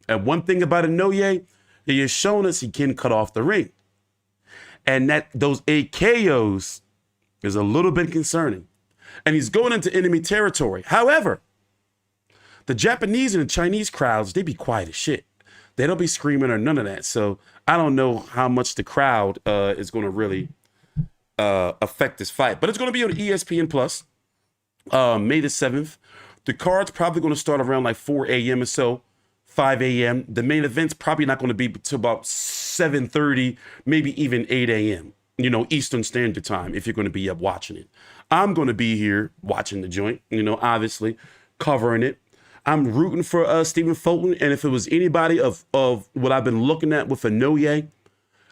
And one thing about Inoue, he has shown us he can cut off the ring. And that those 8 KOs is a little bit concerning. And he's going into enemy territory. However, the Japanese and the Chinese crowds, they be quiet as shit. They don't be screaming or none of that. So I don't know how much the crowd is going to really affect this fight. But it's going to be on ESPN Plus, May the 7th. The card's probably going to start around like 4 a.m. or so, 5 a.m. The main event's probably not going to be until about 7:30, maybe even 8 a.m., you know, Eastern Standard Time, if you're going to be up watching it. I'm going to be here watching the joint, you know, obviously covering it. I'm rooting for Stephen Fulton. And if it was anybody of what I've been looking at with Inoue,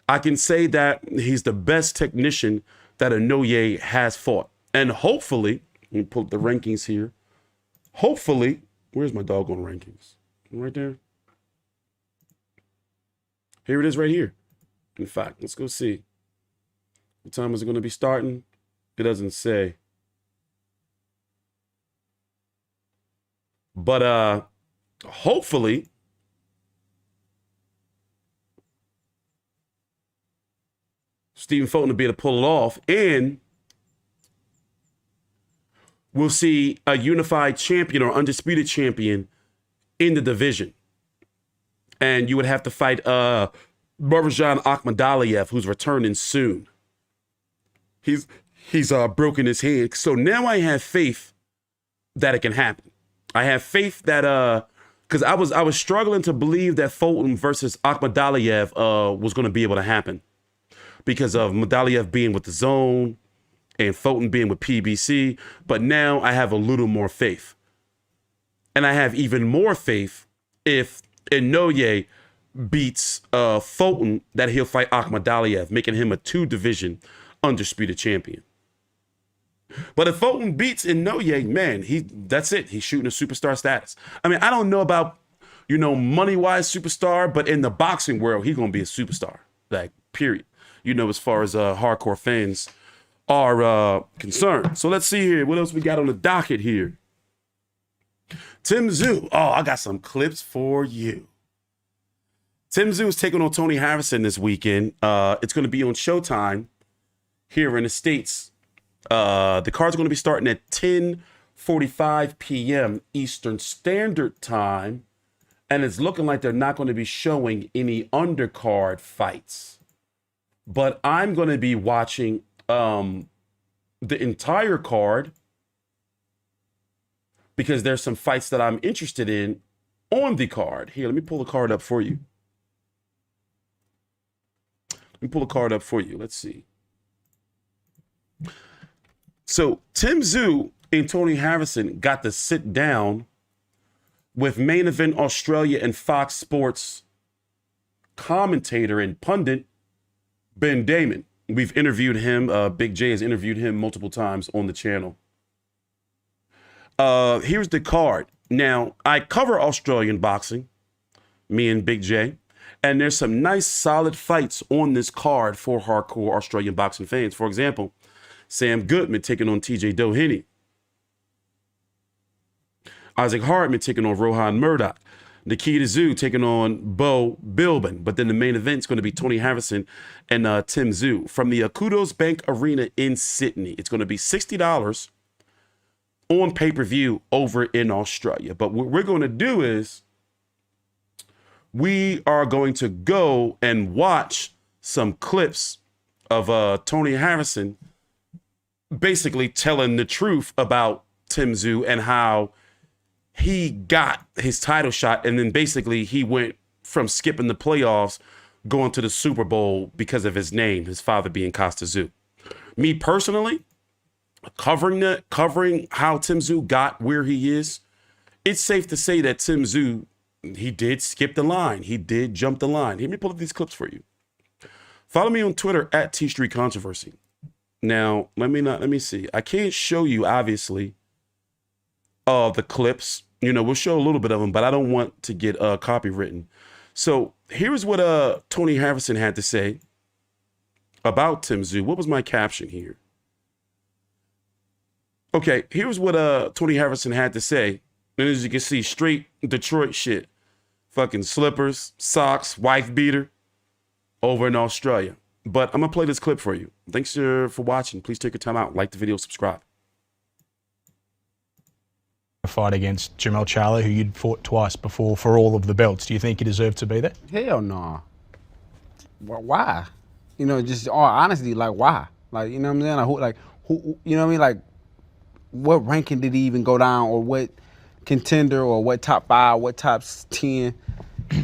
I can say that he's the best technician that Inoue has fought. And hopefully, let me pull up the rankings here. Hopefully, where's my doggone rankings? Right there. Here it is right here. In fact, let's go see. What time is it going to be starting? It doesn't say. But hopefully Stephen Fulton will be able to pull it off, and we'll see a unified champion or undisputed champion in the division. And you would have to fight Murzhan Akhmadaliev, who's returning soon. He's broken his hand. So now I have faith that it can happen. I have faith that because I was struggling to believe that Fulton versus Akhmadaliev was going to be able to happen because of Madaliev being with the Zone and Fulton being with PBC. But now I have a little more faith. And I have even more faith if Inoue beats Fulton that he'll fight Akhmadaliev, making him a 2-division undisputed champion. But if Fulton beats Inoue, man, that's it. He's shooting a superstar status. I mean, I don't know about, you know, money-wise superstar, but in the boxing world, he's going to be a superstar. Like, period. You know, as far as hardcore fans are concerned. So let's see here. What else we got on the docket here? Tszyu. Oh, I got some clips for you. Tszyu is taking on Tony Harrison this weekend. It's going to be on Showtime here in the States. The card's going to be starting at 10:45 p.m. Eastern Standard Time. And it's looking like they're not going to be showing any undercard fights. But I'm going to be watching the entire card because there's some fights that I'm interested in on the card. Here, let me pull the card up for you. Let's see. So Tszyu and Tony Harrison got to sit down with Main Event Australia and Fox Sports commentator and pundit Ben Damon. We've interviewed him. Big J has interviewed him multiple times on the channel. Here's the card. Now, I cover Australian boxing, me and Big J, and there's some nice solid fights on this card for hardcore Australian boxing fans. For example, Sam Goodman taking on TJ Doheny. Isaac Hartman taking on Rohan Murdoch. Nikita Tszyu taking on Bo Bilbin. But then the main event is going to be Tony Harrison and Tim Tszyu from the Kudos Bank Arena in Sydney. It's going to be $60 on pay-per-view over in Australia. But what we're going to do is we are going to go and watch some clips of Tony Harrison basically telling the truth about Tim Tszyu and how he got his title shot, and then basically he went from skipping the playoffs going to the Super Bowl because of his name, his father being Costa Tszyu. Me personally, covering how Tim Tszyu got where he is, it's safe to say that Tim Tszyu, he did skip the line. He did jump the line. Let me pull up these clips for you. Follow me on Twitter at TstreeT CONTROVERSY. Now, let me see. I can't show you, obviously, the clips. You know, we'll show a little bit of them, but I don't want to get copywritten. So here's what Tony Harrison had to say about Tim Tszyu. What was my caption here? Okay, here's what Tony Harrison had to say. And as you can see, straight Detroit shit. Fucking slippers, socks, wife beater over in Australia. But I'm going to play this clip for you. Thanks for watching. Please take your time out. Like the video, subscribe. Fight against Jermell Charlo, who you'd fought twice before for all of the belts. Do you think he deserved to be there? Hell no. Why? You know, just all honesty, like why? Like, you know what I'm saying? Like who, you know what I mean? Like, what ranking did he even go down, or what contender, or what top 5, what top 10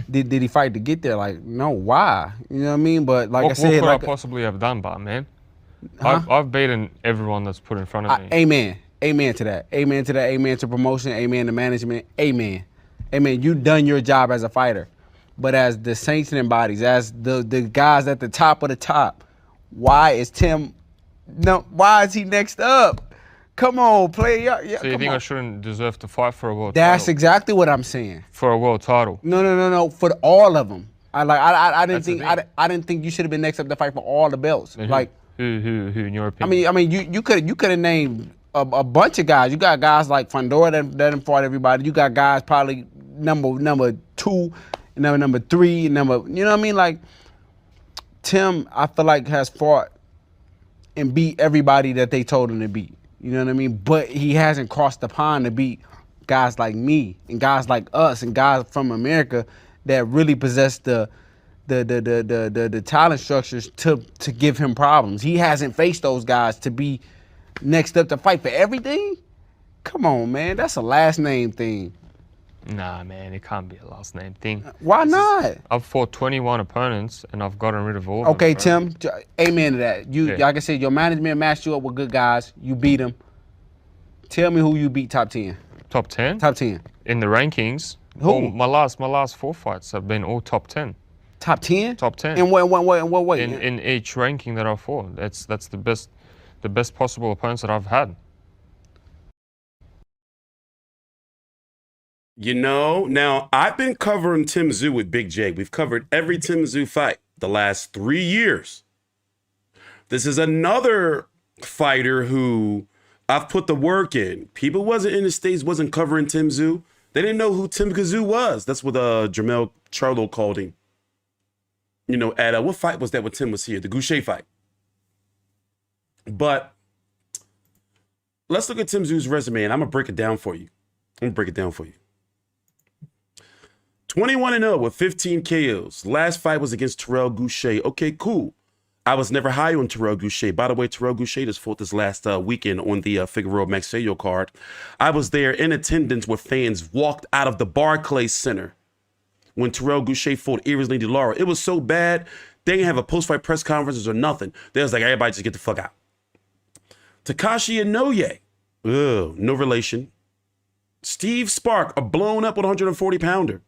did he fight to get there? Like, no, why? You know what I mean? But like I said, what could like, I possibly have done, but man, huh? I've beaten everyone that's put in front of me. Amen. Amen to that. Amen to that. Amen to promotion. Amen to management. Amen. Amen. You done your job as a fighter. But as the saints and bodies, as the guys at the top of the top, why is Tim, no, why is he next up? Come on, play. Yeah, So you think I shouldn't deserve to fight for a world That's title? exactly what I'm saying. For a world title? No. For all of them. I didn't think you should have been next up to fight for all the belts. Who, like who in your opinion? I mean, you could have named a bunch of guys. You got guys like Fandora that fought everybody. You got guys probably number 2, number 3, you know what I mean? Like, Tim, I feel like has fought and beat everybody that they told him to beat. You know what I mean? But he hasn't crossed the pond to beat guys like me and guys like us and guys from America that really possess the talent structures to give him problems. He hasn't faced those guys to be next up to fight for everything. Come on, man. That's a last name thing. Nah, man, it can't be a last name thing. Why not? I've fought 21 opponents and I've gotten rid of all of Okay, them. Tim, amen to that. You, like I said, your management matched you up with good guys. You beat them. Tell me who you beat top 10. Top 10? Top 10. In the rankings, Who? my last 4 fights have been all top 10. Top 10? Top 10. In what way? In each ranking that I've fought. That's the best possible opponents that I've had. You know, now I've been covering Tim Tszyu with Big J. We've covered every Tim Tszyu fight the last 3 years. This is another fighter who I've put the work in. People wasn't in the States, wasn't covering Tim Tszyu. They didn't know who Tim Tszyu was. That's what Jermell Charlo called him. You know, at what fight was that when Tim was here? The Goucher fight. But let's look at Tim Tszyu's resume, and I'm going to break it down for you. 21-0 with 15 KOs. Last fight was against Terel Goucher. Okay, cool. I was never high on Terel Goucher. By the way, Terel Goucher just fought this last weekend on the Figueroa Magsayo card. I was there in attendance where fans walked out of the Barclays Center when Terel Goucher fought Irisly DeLauro. It was so bad, they didn't have a post-fight press conferences or nothing. They was like, everybody just get the fuck out. Takashi Inoue, no relation. Steve Spark, a blown-up 140-pounder.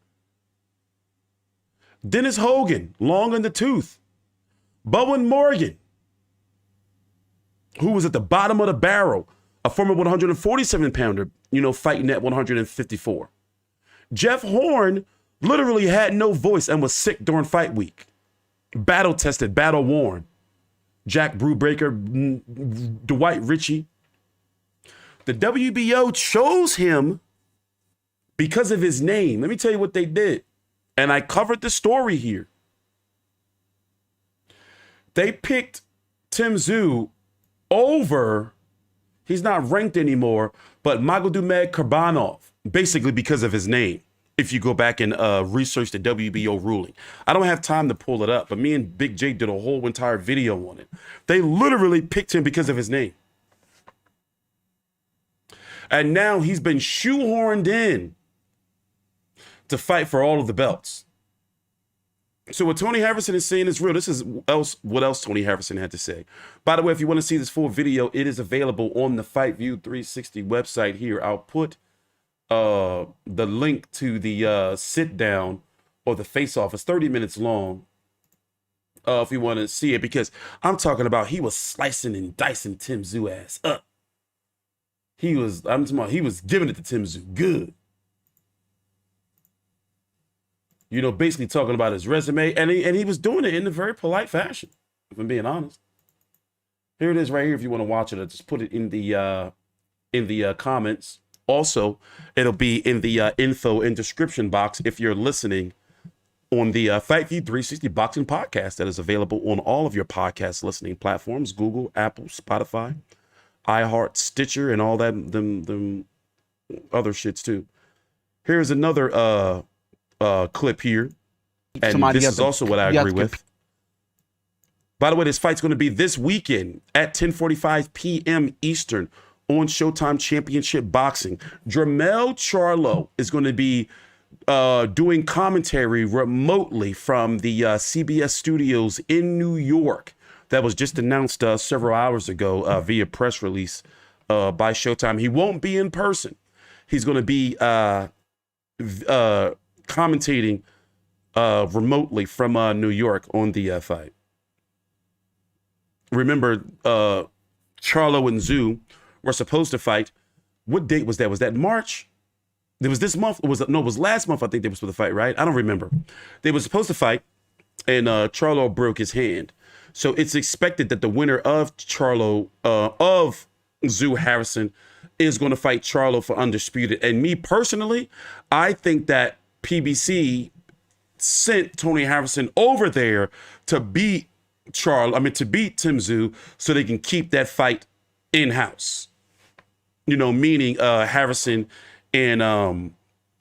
Dennis Hogan, long in the tooth. Bowen Morgan, who was at the bottom of the barrel, a former 147-pounder, fighting at 154. Jeff Horn literally had no voice and was sick during fight week. Battle-tested, battle-worn. Jack Brubaker, Dwight Ritchie. The WBO chose him because of his name. Let me tell you what they did. And I covered the story here. They picked Tszyu over, he's not ranked anymore, but Magomed Kurbanov, basically because of his name. If you go back and research the WBO ruling. I don't have time to pull it up, but me and Big J did a whole entire video on it. They literally picked him because of his name. And now he's been shoehorned in to fight for all of the belts. So what Tony Harrison is saying is real. This is what else Tony Harrison had to say. By the way, if you want to see this full video, it is available on the FightView360 website here. I'll put the link to the sit down or the face off. It's 30 minutes long. If you want to see it, because I'm talking about he was slicing and dicing Tszyu ass up. He was giving it to Tszyu good. You know, basically talking about his resume, and he was doing it in a very polite fashion, if I'm being honest. Here it is right here if you want to watch it. I'll just put it in the comments. Also, it'll be in the info and description box if you're listening on the FightView360 Boxing Podcast that is available on all of your podcast listening platforms: Google, Apple, Spotify, iHeart, Stitcher, and all that them other shits too. Here's another clip here, and this is also what I agree with. By the way, this fight's going to be this weekend at 10:45 p.m. Eastern on Showtime Championship Boxing. Jermell Charlo is going to be doing commentary remotely from the CBS studios in New York. That was just announced several hours ago via press release by Showtime. He won't be in person. He's going to be commentating remotely from New York on the fight. Remember, Charlo and Tszyu were supposed to fight. What date was that? Was that March? It was this month. It was last month. I think they were supposed to fight, right? I don't remember. They were supposed to fight, and Charlo broke his hand. So it's expected that the winner of Tszyu Harrison is going to fight Charlo for undisputed. And me personally, I think that PBC sent Tony Harrison over there to beat Tszyu so they can keep that fight in-house. You know, meaning Harrison and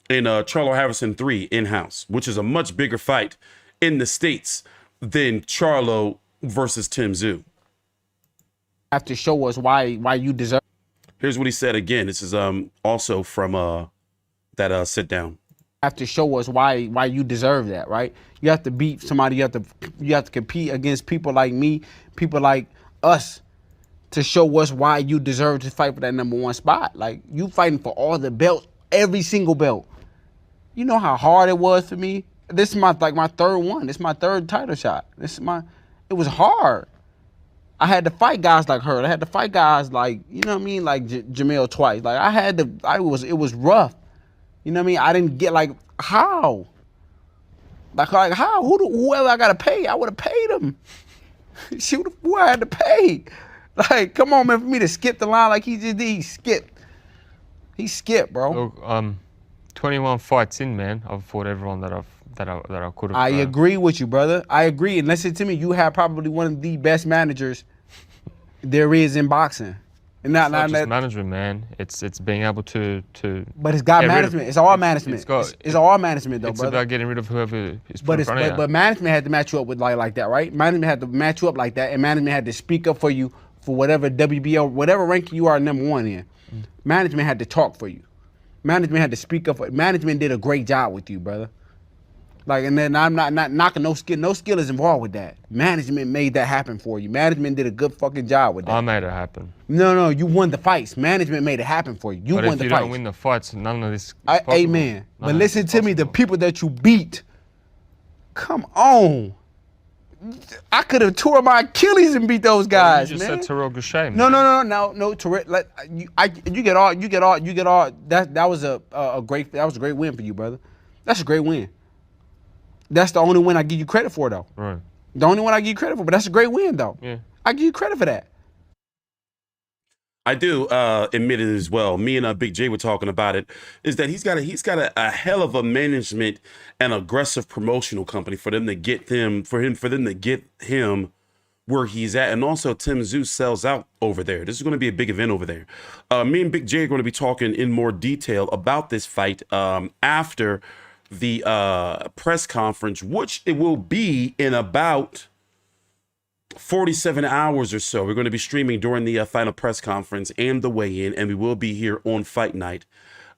Charlo Harrison 3 in-house, which is a much bigger fight in the States than Charlo versus Tszyu. Have to show us why you deserve. Here's what he said again. This is also from that sit down. Have to show us why you deserve that, right? You have to beat somebody. You have to compete against people like me, people like us, to show us why you deserve to fight for that #1 spot. Like, you fighting for all the belts, every single belt. You know how hard it was for me. This is my third one. This is my third title shot. It was hard. I had to fight guys like her. I had to fight guys like, you know what I mean, like Jermell twice. Like, it was rough. You know what I mean? I didn't get, like, how? Like how? Whoever I gotta pay, I would have paid him. Shoot, who I had to pay. Like, come on, man, for me to skip the line like he just did, he skipped, bro. Look, 21 fights in, man. I've fought everyone that I could have. I agree with you, brother. I agree. And listen to me, you have probably one of the best managers there is in boxing. And not just management, man. It's being able to. But it's got management. It's all management. It's all management, though, it's brother. It's about getting rid of whoever is put in front of you. But management had to match you up with like that, right? Management had to match you up like that, and management had to speak up for you for whatever WBO, whatever ranking you are #1 in. Management had to talk for you. Management had to speak up for you. Management did a great job with you, brother. Like, and then I'm not knocking no skill. No skill is involved with that. Management made that happen for you. Management did a good fucking job with that. I made it happen. No, you won the fights. Management made it happen for you. You won the fights. But if you don't win the fights, none of this is possible. Amen. But listen to me, the people that you beat, come on. I could have tore my Achilles and beat those guys, you just man. said Terel Goucher, No, Terel. You get all. That was a great win for you, brother. That's a great win. That's the only win I give you credit for, though. Right. The only one I give you credit for, but that's a great win, though. Yeah. I give you credit for that. I do admit it as well. Me and Big J were talking about it. Is that he's got a hell of a management and aggressive promotional company for them to get him where he's at, and also Tszyu sells out over there. This is going to be a big event over there. Me and Big J are going to be talking in more detail about this fight after the press conference, which it will be in about 47 hours or so. We're going to be streaming during the final press conference and the weigh-in, and we will be here on Fight Night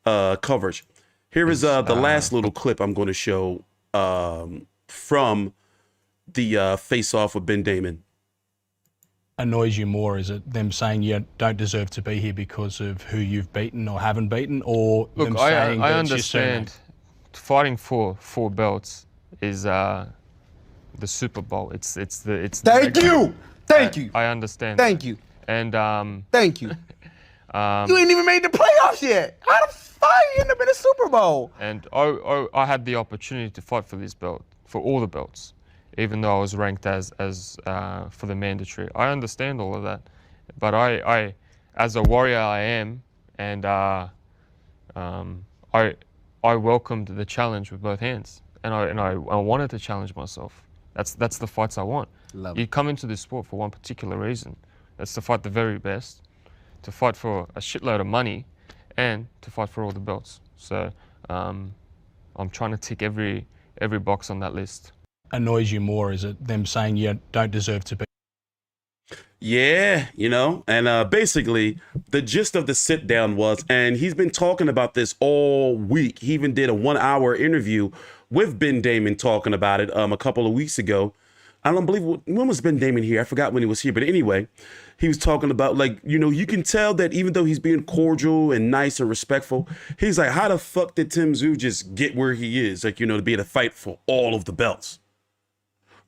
coverage. Here is the last little clip I'm going to show from the face-off with Ben Damon. Annoys you more? Is it them saying you don't deserve to be here because of who you've beaten or haven't beaten, or Look, them saying I that understand fighting for 4 belts is the Super Bowl. It's the Thank you. Thank you. I understand. Thank you. And Thank you. You ain't even made the playoffs yet. How the fuck you end up in the Super Bowl? And I had the opportunity to fight for this belt, for all the belts, even though I was ranked as for the mandatory. I understand all of that, but I as a warrior I am, and I welcomed the challenge with both hands, and I wanted to challenge myself. That's the fights I want. You come into this sport for one particular reason. That's to fight the very best, to fight for a shitload of money, and to fight for all the belts. So I'm trying to tick every box on that list. Annoys you more? Is it them saying you don't deserve to be? Yeah, and basically the gist of the sit down was, and he's been talking about this all week. He even did a 1-hour interview with Ben Damon talking about it a couple of weeks ago. I don't believe, when was Ben Damon here? I forgot when he was here, but anyway, he was talking about, like, you can tell that even though he's being cordial and nice and respectful, he's like, how the fuck did Tszyu just get where he is? Like, to be able to fight for all of the belts.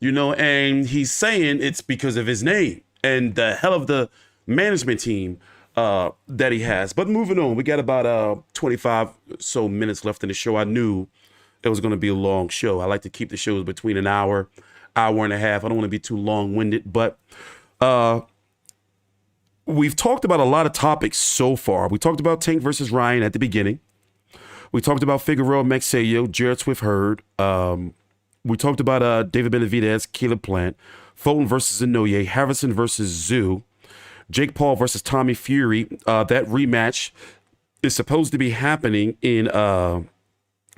And he's saying it's because of his name and the hell of the management team that he has. But moving on, we got about 25 so minutes left in the show. I knew it was going to be a long show. I like to keep the shows between an hour and a half. I don't want to be too long-winded, but we've talked about a lot of topics so far. We talked about Tank versus Ryan at the beginning. We talked about Figueroa, Magsayo, Jarrett Swift Hurd. We talked about David Benavidez, Caleb Plant, Fulton versus Inoue, Harrison versus Tszyu, Jake Paul versus Tommy Fury. That rematch is supposed to be happening in, the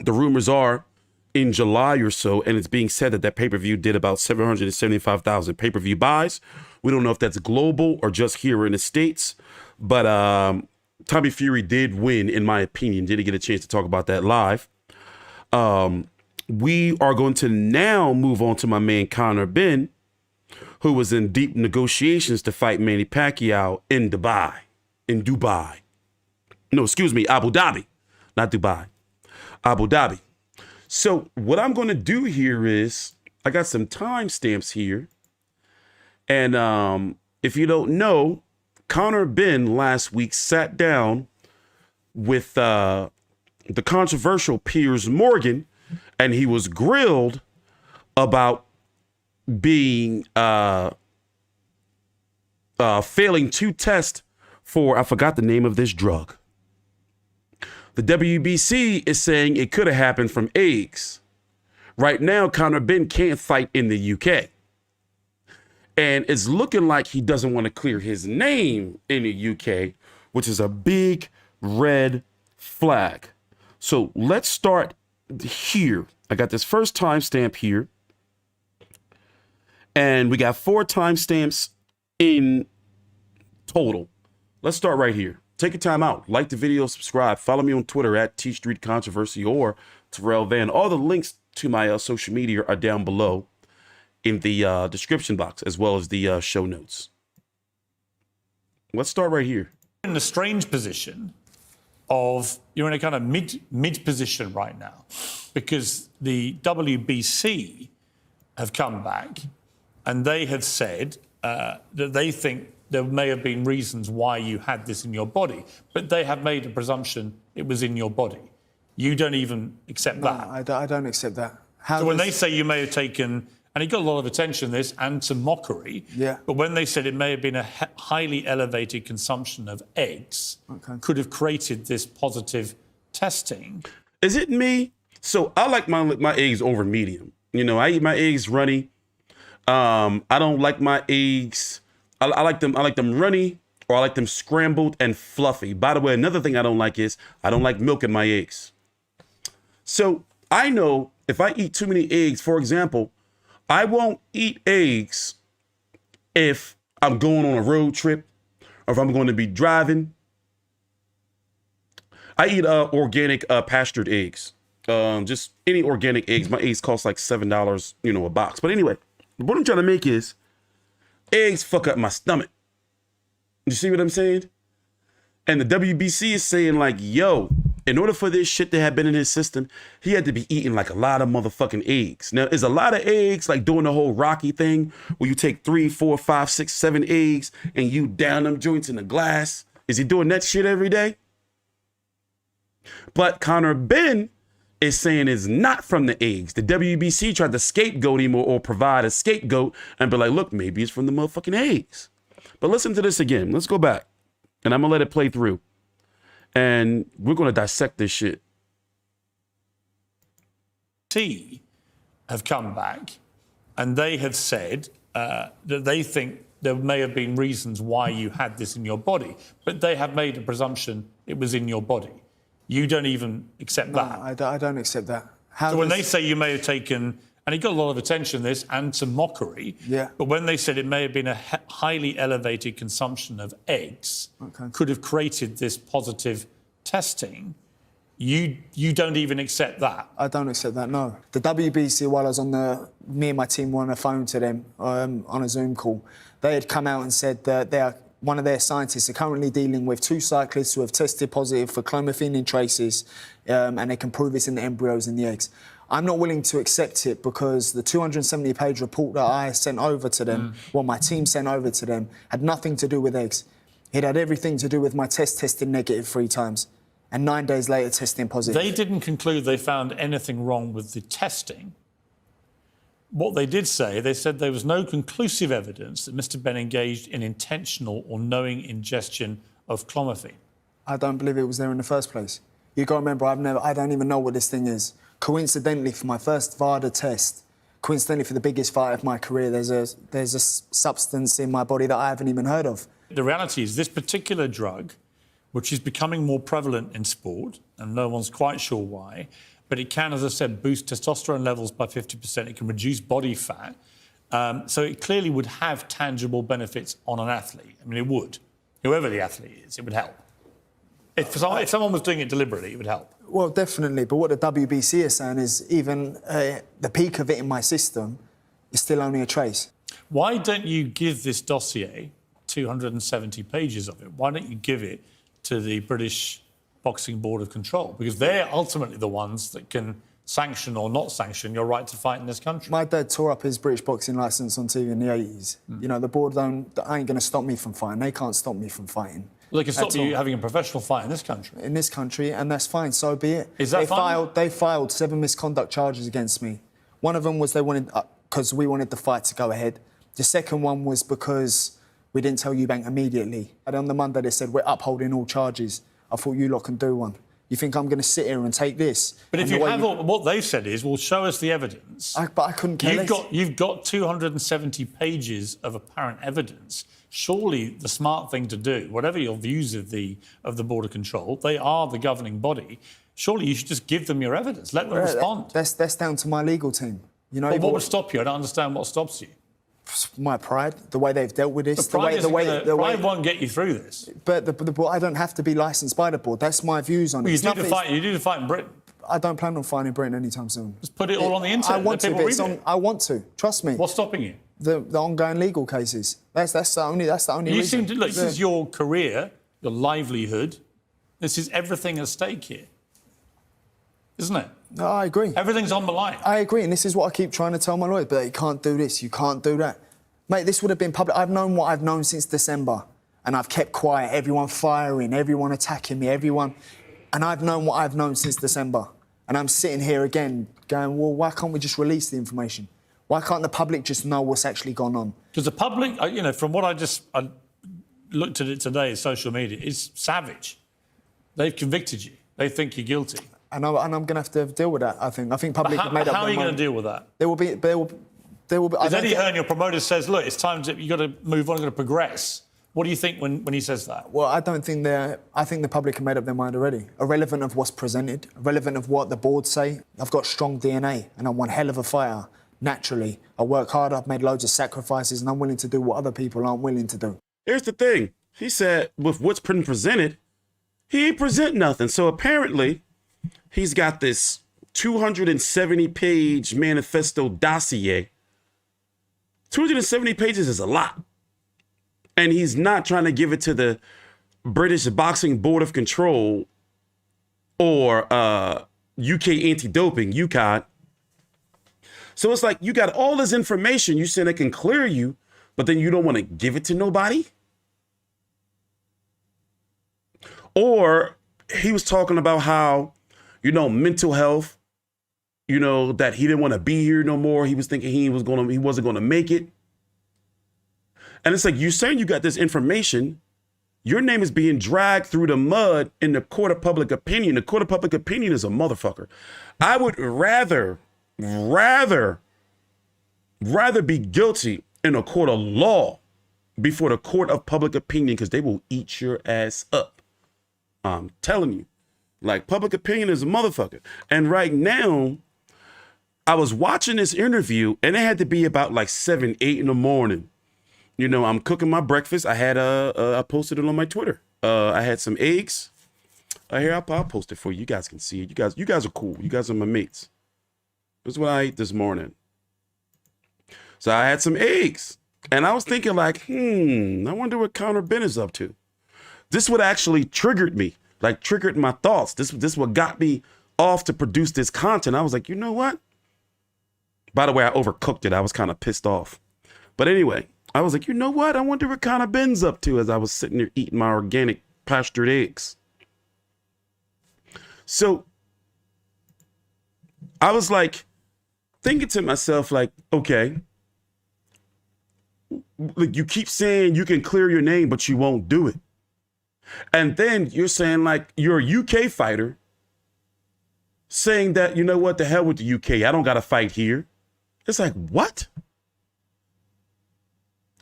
rumors are, in July or so, and it's being said that pay-per-view did about 775,000 pay-per-view buys. We don't know if that's global or just here in the States, but Tommy Fury did win, in my opinion. Didn't get a chance to talk about that live. We are going to now move on to my man Conor Benn, who was in deep negotiations to fight Manny Pacquiao in Dubai. No, excuse me, Abu Dhabi, not Dubai. Abu Dhabi. So what I'm going to do here is, I got some timestamps here. And if you don't know, Conor Benn last week sat down with the controversial Piers Morgan, and he was grilled about being failing to test for, I forgot the name of this drug. The WBC is saying it could have happened from eggs. Right now, Conor Benn can't fight in the UK. And it's looking like he doesn't want to clear his name in the UK, which is a big red flag. So let's start here. I got this first timestamp here. And we got 4 timestamps in total. Let's start right here. Take your time out. Like the video, subscribe. Follow me on Twitter at TstreeT CONTROVERSY or Terel Vann. All the links to my social media are down below in the description box, as well as the show notes. Let's start right here. In a strange position of, you're in a kind of mid position right now, because the WBC have come back and they have said that they think there may have been reasons why you had this in your body, but they have made a presumption it was in your body. You don't even accept that. I don't accept that. So when they say you may have taken an and he got a lot of attention, this, and some mockery. Yeah. But when they said it may have been a highly elevated consumption of eggs, could have created this positive testing. Is it me? So I like my eggs over medium. You know, I eat my eggs runny. I don't like my eggs. I like them runny, or I like them scrambled and fluffy. By the way, another thing I don't like is I don't like milk in my eggs. So I know if I eat too many eggs, for example, I won't eat eggs if I'm going on a road trip or if I'm going to be driving. I eat organic pastured eggs. Just any organic eggs. My eggs cost like $7, you know, a box. But anyway, what I'm trying to make is eggs fuck up my stomach. You see what I'm saying? And the WBC is saying like, yo, in order for this shit to have been in his system, he had to be eating like a lot of motherfucking eggs. Now, is a lot of eggs like doing the whole Rocky thing where you take 3, 4, 5, 6, 7 eggs and you down them joints in a glass? Is he doing that shit every day? But Conor Benn is saying it's not from the eggs. The WBC tried to scapegoat him or provide a scapegoat and be like, look, maybe it's from the motherfucking eggs. But listen to this again. Let's go back. And I'm going to let it play through. And we're going to dissect this shit. Have come back and they have said that they think there may have been reasons why you had this in your body, but they have made a presumption it was in your body. You don't even accept that. I don't accept that. So when they say you may have taken, and he got a lot of attention, this, and some mockery, but when they said it may have been a highly elevated consumption of eggs, could have created this positive testing, you don't even accept that. I don't accept that, no. The WBC, while I was me and my team were on the phone to them on a Zoom call, they had come out and said that one of their scientists are currently dealing with 2 cyclists who have tested positive for clomiphene traces, and they can prove it's in the embryos in the eggs. I'm not willing to accept it because the 270-page report that I sent over to them, my team sent over to them, had nothing to do with eggs. It had everything to do with my testing negative 3 times, and 9 days later testing positive. They didn't conclude they found anything wrong with the testing. What they did say, they said there was no conclusive evidence that Mr. Benn engaged in intentional or knowing ingestion of clomiphene. I don't believe it was there in the first place. You got to remember, I don't even know what this thing is. Coincidentally, for my first VADA test, coincidentally for the biggest fight of my career, there's a substance in my body that I haven't even heard of. The reality is this particular drug, which is becoming more prevalent in sport, and no one's quite sure why, but it can, as I said, boost testosterone levels by 50%. It can reduce body fat. So it clearly would have tangible benefits on an athlete. I mean, it would. Whoever the athlete is, it would help. If someone was doing it deliberately, it would help. Well, definitely. But what the WBC is saying is even the peak of it in my system is still only a trace. Why don't you give this dossier, 270 pages of it, why don't you give it to the British Boxing Board of Control? Because they're ultimately the ones that can sanction or not sanction your right to fight in this country. My dad tore up his British boxing licence on TV in the 80s. You know, the board ain't going to stop me from fighting. They can't stop me from fighting. Well, they can stop you having a professional fight in this country. In this country, and that's fine, so be it. Is that fine? They filed 7 misconduct charges against me. One of them was they wanted, because we wanted the fight to go ahead. The second one was because we didn't tell Eubank immediately. And on the Monday they said, we're upholding all charges. I thought you lot can do one. You think I'm going to sit here and take this? But if you have what they've said is, well, show us the evidence. But I couldn't care less. You've got 270 pages of apparent evidence. Surely the smart thing to do, whatever your views of the Board of Control, they are the governing body. Surely you should just give them your evidence. Let them respond. That's down to my legal team. You know. Well, what would stop you? I don't understand what stops you. My pride, the way they've dealt with this, pride won't get you through this. But I don't have to be licensed by the board. That's my views on it. You do the fight in Britain. I don't plan on fighting in Britain anytime soon. Just put it all on the internet. I want to. Trust me. What's stopping you? The ongoing legal cases. That's the only reason. You seem to look. This is your career, your livelihood. This is everything at stake here, isn't it? No, I agree. Everything's on the line. I agree, and this is what I keep trying to tell my lawyers, but you can't do this, you can't do that. Mate, this would have been public. I've known what I've known since December, and I've kept quiet, everyone firing, everyone attacking me, and I've known what I've known since December. And I'm sitting here again going, well, why can't we just release the information? Why can't the public just know what's actually gone on? Because the public, from what I looked at it today in social media, is savage. They've convicted you. They think you're guilty. And I'm going to have to deal with that, I think. I think public have made up How are their you going mind. to deal with that? There will be... Because Eddie Hearn, your promoter, says, look, it's time you've got to move on, you've got to progress. What do you think when he says that? Well, I think the public have made up their mind already. Irrelevant of what's presented, irrelevant of what the board say. I've got strong DNA and I'm one hell of a fighter, naturally. I work hard, I've made loads of sacrifices and I'm willing to do what other people aren't willing to do. Here's the thing. He said with what's been presented, he ain't present nothing. So apparently, he's got this 270-page manifesto dossier. 270 pages is a lot. And he's not trying to give it to the British Boxing Board of Control or UK Anti-Doping, UCOD. So it's like you got all this information you said it can clear you, but then you don't want to give it to nobody? Or he was talking about how, mental health, that he didn't want to be here no more. He was thinking he wasn't going to make it. And it's like, you're saying you got this information. Your name is being dragged through the mud in the court of public opinion. The court of public opinion is a motherfucker. I would rather be guilty in a court of law before the court of public opinion, because they will eat your ass up. I'm telling you, like, public opinion is a motherfucker. And right now, I was watching this interview and it had to be about like 7, 8 in the morning. I'm cooking my breakfast. I had I posted it on my Twitter. I had some eggs. Here, I'll post it for you. You guys can see it. You guys are cool. You guys are my mates. This is what I ate this morning. So I had some eggs. And I was thinking like, I wonder what Conor Benn is up to. This what actually triggered me, like triggered my thoughts. This what got me off to produce this content. I was like, you know what? By the way, I overcooked it. I was kind of pissed off. But anyway, I was like, you know what? I wonder what Conor Benn's up to, as I was sitting there eating my organic pastured eggs. So I was like thinking to myself, like, okay, like you keep saying you can clear your name, but you won't do it. And then you're saying like you're a UK fighter saying that, you know what, the hell with the UK. I don't got to fight here. It's like, what?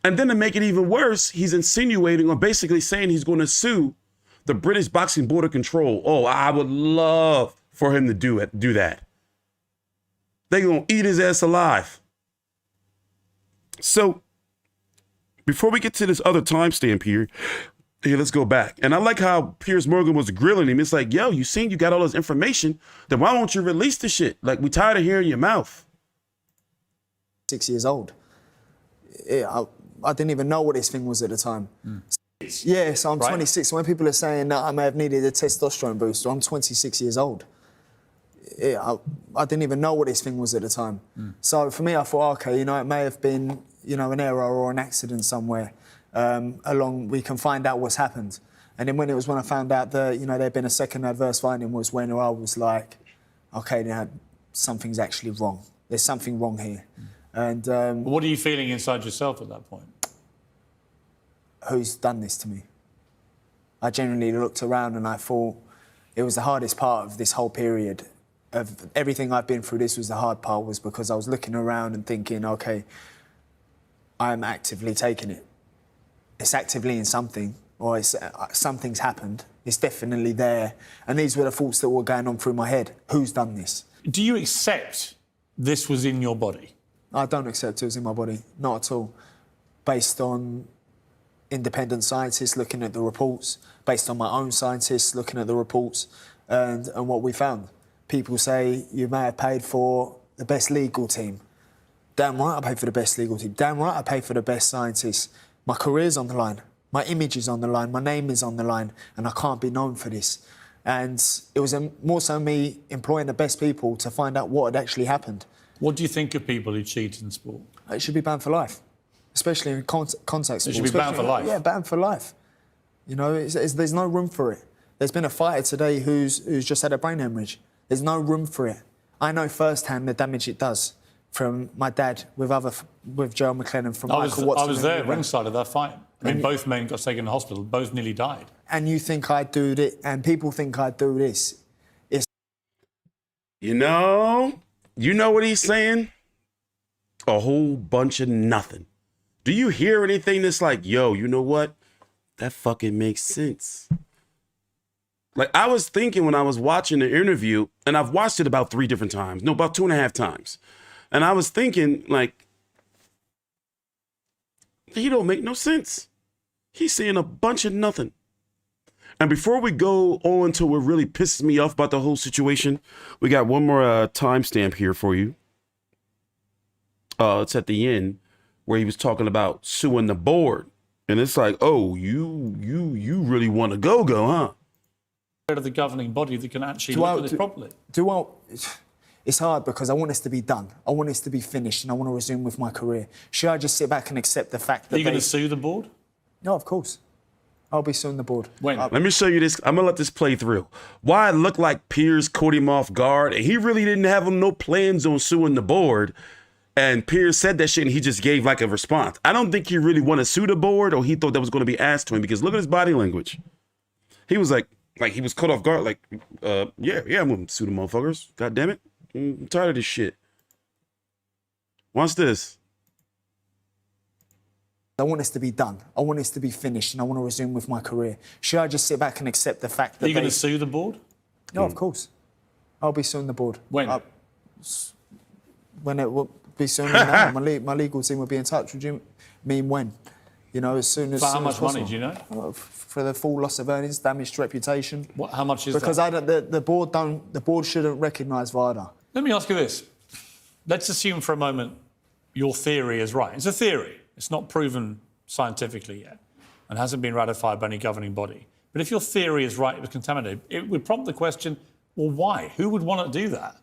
And then to make it even worse, he's insinuating or basically saying he's going to sue the British Boxing Board of Control. Oh, I would love for him to do that. They're going to eat his ass alive. So before we get to this other timestamp here, let's go back. And I like how Piers Morgan was grilling him. It's like, yo, you seen you got all this information, then why won't you release the shit? Like, we tired of hearing your mouth. 6 years old. I didn't even know what this thing was at the time. Yeah, so I'm 26. So when people are saying that I may have needed a testosterone booster, I'm 26 years old. I didn't even know what this thing was at the time. So for me, I thought, okay, it may have been, an error or an accident somewhere. We can find out what's happened. And then when I found out that, there'd been a second adverse finding, was when I was like, okay, now something's actually wrong. There's something wrong here. And what are you feeling inside yourself at that point? Who's done this to me? I genuinely looked around and I thought it was the hardest part of this whole period. Of everything I've been through, this was the hard part, was because I was looking around and thinking, okay, I'm actively taking it. It's actively in something, or something's happened. It's definitely there. And these were the thoughts that were going on through my head. Who's done this? Do you accept this was in your body? I don't accept it was in my body, not at all. Based on independent scientists looking at the reports, based on my own scientists looking at the reports, and what we found. People say you may have paid for the best legal team. Damn right I paid for the best legal team. Damn right I paid for the best scientists. My career's on the line. My image is on the line. My name is on the line. And I can't be known for this. And it was more so me employing the best people to find out what had actually happened. What do you think of people who cheat in sport? It should be banned for life, especially in contact sport. It should be banned for life? Yeah, banned for life. There's no room for it. There's been a fighter today who's just had a brain hemorrhage. There's no room for it. I know firsthand the damage it does. from my dad with Joe McLennan from I Michael Watson. I was and there Inoue. ringside of that fight. I mean, both men got taken to hospital. Both nearly died. And you think I do this, and people think I do this. You know what he's saying? A whole bunch of nothing. Do you hear anything that's like, yo, you know what? That fucking makes sense. Like, I was thinking when I was watching the interview, and I've watched it about 3 different times. No, about 2.5 times. And I was thinking, like, he don't make no sense. He's saying a bunch of nothing. And before we go on to what really pisses me off about the whole situation, we got one more timestamp here for you. It's at the end where he was talking about suing the board. And it's like, oh, you really want to go, huh? Of the governing body that can actually look at this properly. It's hard because I want this to be done. I want this to be finished and I want to resume with my career. Should I just sit back and accept the fact that Are you going to sue the board? No, of course. I'll be suing the board. When? Let me show you this. I'm going to let this play through. Why it looked like Piers caught him off guard and he really didn't have no plans on suing the board. And Piers said that shit and he just gave like a response. I don't think he really wanted to sue the board or he thought that was going to be asked to him because look at his body language. He was like he was caught off guard, like, yeah, I'm going to sue the motherfuckers. God damn it. I'm tired of this shit. Watch this. I want this to be done. I want this to be finished and I want to resume with my career. Should I just sit back and accept the fact that Are you going to sue the board? No, of course. I'll be suing the board. When? When it will be soon now. My legal team will be in touch. Would you mean when? You know, as soon as. For how soon much as money, possible. do you know? For the full loss of earnings, damaged reputation. How much is because that? The board shouldn't recognise VADA. Let me ask you this. Let's assume for a moment your theory is right. It's a theory. It's not proven scientifically yet and hasn't been ratified by any governing body. But if your theory is right, it was contaminated, it would prompt the question, well, why? Who would want to do that?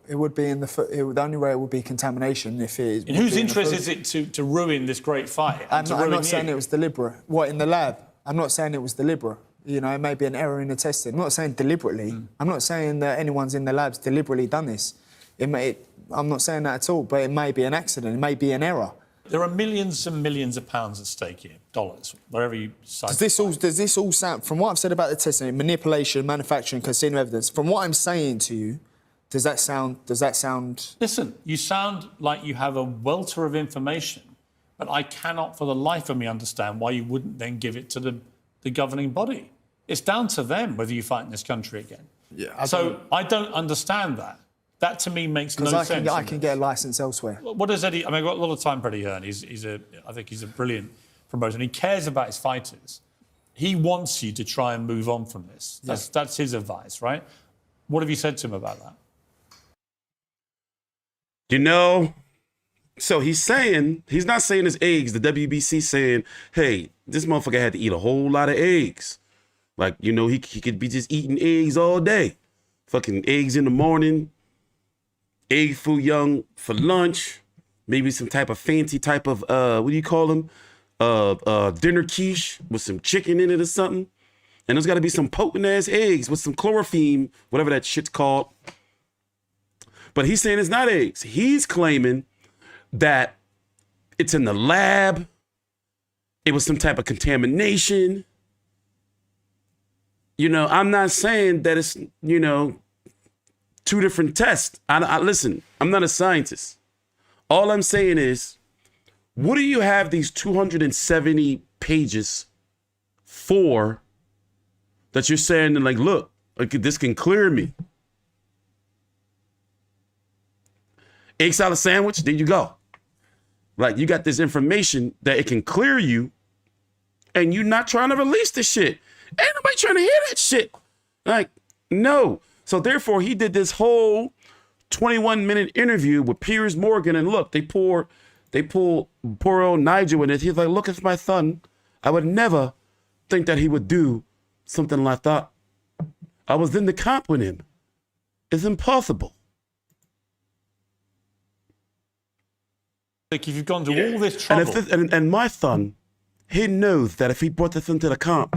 It would be the only way it would be contamination if it is. In whose interest is it to ruin this great fight? I'm not saying it was deliberate. What, in the lab? I'm not saying it was deliberate. You know, it may be an error in the testing. I'm not saying deliberately. I'm not saying that anyone's in the labs deliberately done this. I'm not saying that at all, but it may be an accident. It may be an error. There are millions and millions of pounds at stake here, dollars, wherever you decide. Does this all sound, from what I've said about the testing, manipulation, manufacturing, casino evidence, from what I'm saying to you, does that sound... Listen, you sound like you have a welter of information, but I cannot for the life of me understand why you wouldn't then give it to the governing body. It's down to them whether you fight in this country again. Yeah. I don't understand that. That to me makes no sense. Because I can get a licence elsewhere. What does Eddie... I mean, I've got a lot of time for Eddie Hearn. I think he's a brilliant promoter and he cares about his fighters. He wants you to try and move on from this. That's his advice, right? What have you said to him about that? You know, so he's not saying it's eggs. The WBC saying, hey, this motherfucker had to eat a whole lot of eggs. Like, you know, he could be just eating eggs all day. Fucking eggs in the morning, egg foo young for lunch, maybe some type of fancy type of, what do you call them? Dinner quiche with some chicken in it or something. And there's got to be some potent ass eggs with some chloroform, whatever that shit's called. But he's saying it's not eggs. He's claiming that it's in the lab. It was some type of contamination. You know, I'm not saying that it's, you know, 2 different tests. Listen, I'm not a scientist. All I'm saying is, what do you have these 270 pages for that you're saying, like, look, this can clear me? Egg salad sandwich, there you go. Like, you got this information that it can clear you, and you're not trying to release the shit. Ain't nobody trying to hear that shit. Like, no. So therefore, he did this whole 21-minute interview with Piers Morgan, and look, they pull poor old Nigel in it. He's like, look, it's my son. I would never think that he would do something like that. I was in the camp with him. It's impossible. Like, if you've gone to all this trouble... And my son, he knows that if he brought this into the camp,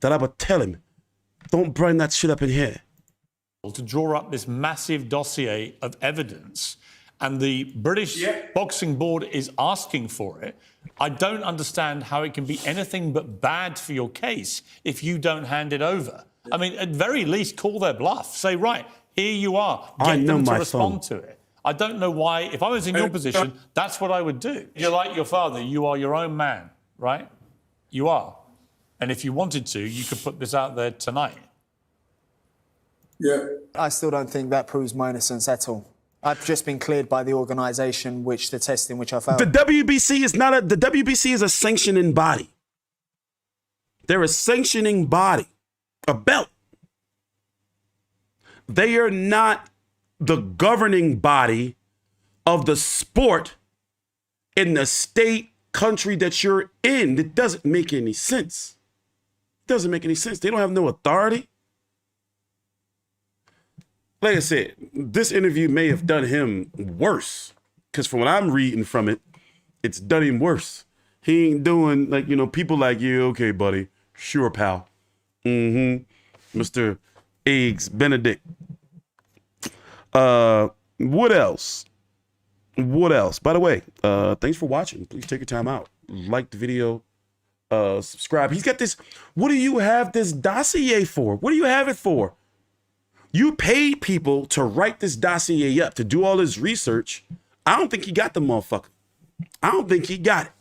that I would tell him, don't bring that shit up in here. to draw up this massive dossier of evidence, and the British Boxing Board is asking for it, I don't understand how it can be anything but bad for your case if you don't hand it over. I mean, at very least, call their bluff. Say, right, here you are. Get them to respond to it. I don't know why. If I was in your position, that's what I would do. You're like your father. You are your own man, right? You are. And if you wanted to, you could put this out there tonight. Yeah. I still don't think that proves my innocence at all. I've just been cleared by the organisation which the testing which I failed. The WBC is not the WBC is a sanctioning body. They're a sanctioning body, a belt. They are not the governing body of the sport in the state, country that you're in. It doesn't make any sense. It doesn't make any sense. They don't have no authority. Like I said, this interview may have done him worse, because from what I'm reading from it, it's done him worse. He ain't doing like, people like, yeah, okay, buddy. Sure, pal. Mr. Eggs Benedict. What else? By the way, thanks for watching. Please take your time out. Like the video. Subscribe. He's got this. What do you have this dossier for? What do you have it for? You paid people to write this dossier up, to do all this research. I don't think he got the motherfucker. I don't think he got it.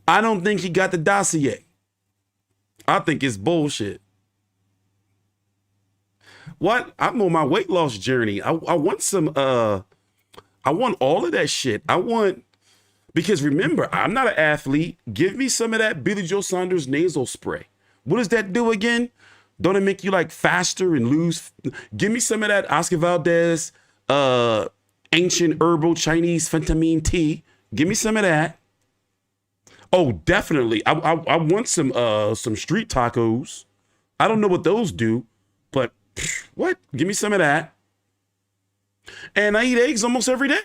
I don't think he got the dossier. I think it's bullshit. What? I'm on my weight loss journey. I want some, I want all of that shit. Because remember, I'm not an athlete. Give me some of that Billy Joe Saunders nasal spray. What does that do again? Don't it make you like faster and lose? Give me some of that Oscar Valdez, ancient herbal Chinese phentamine tea. Give me some of that. Oh, definitely. I want some street tacos. I don't know what those do, but what? Give me some of that. And I eat eggs almost every day.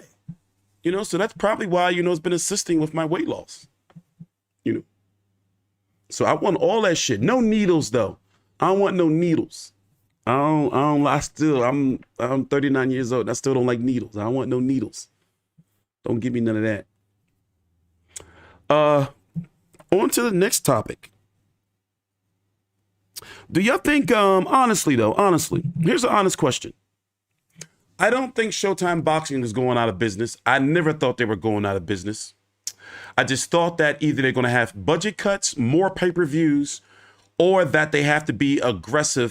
So that's probably why, it's been assisting with my weight loss. So I want all that shit. No needles though. I don't want no needles. I'm 39 years old. I still don't like needles. I don't want no needles. Don't give me none of that. On to the next topic. Do y'all think, honestly, here's an honest question. I don't think Showtime Boxing is going out of business. I never thought they were going out of business. I just thought that either they're going to have budget cuts, more pay-per-views, or that they have to be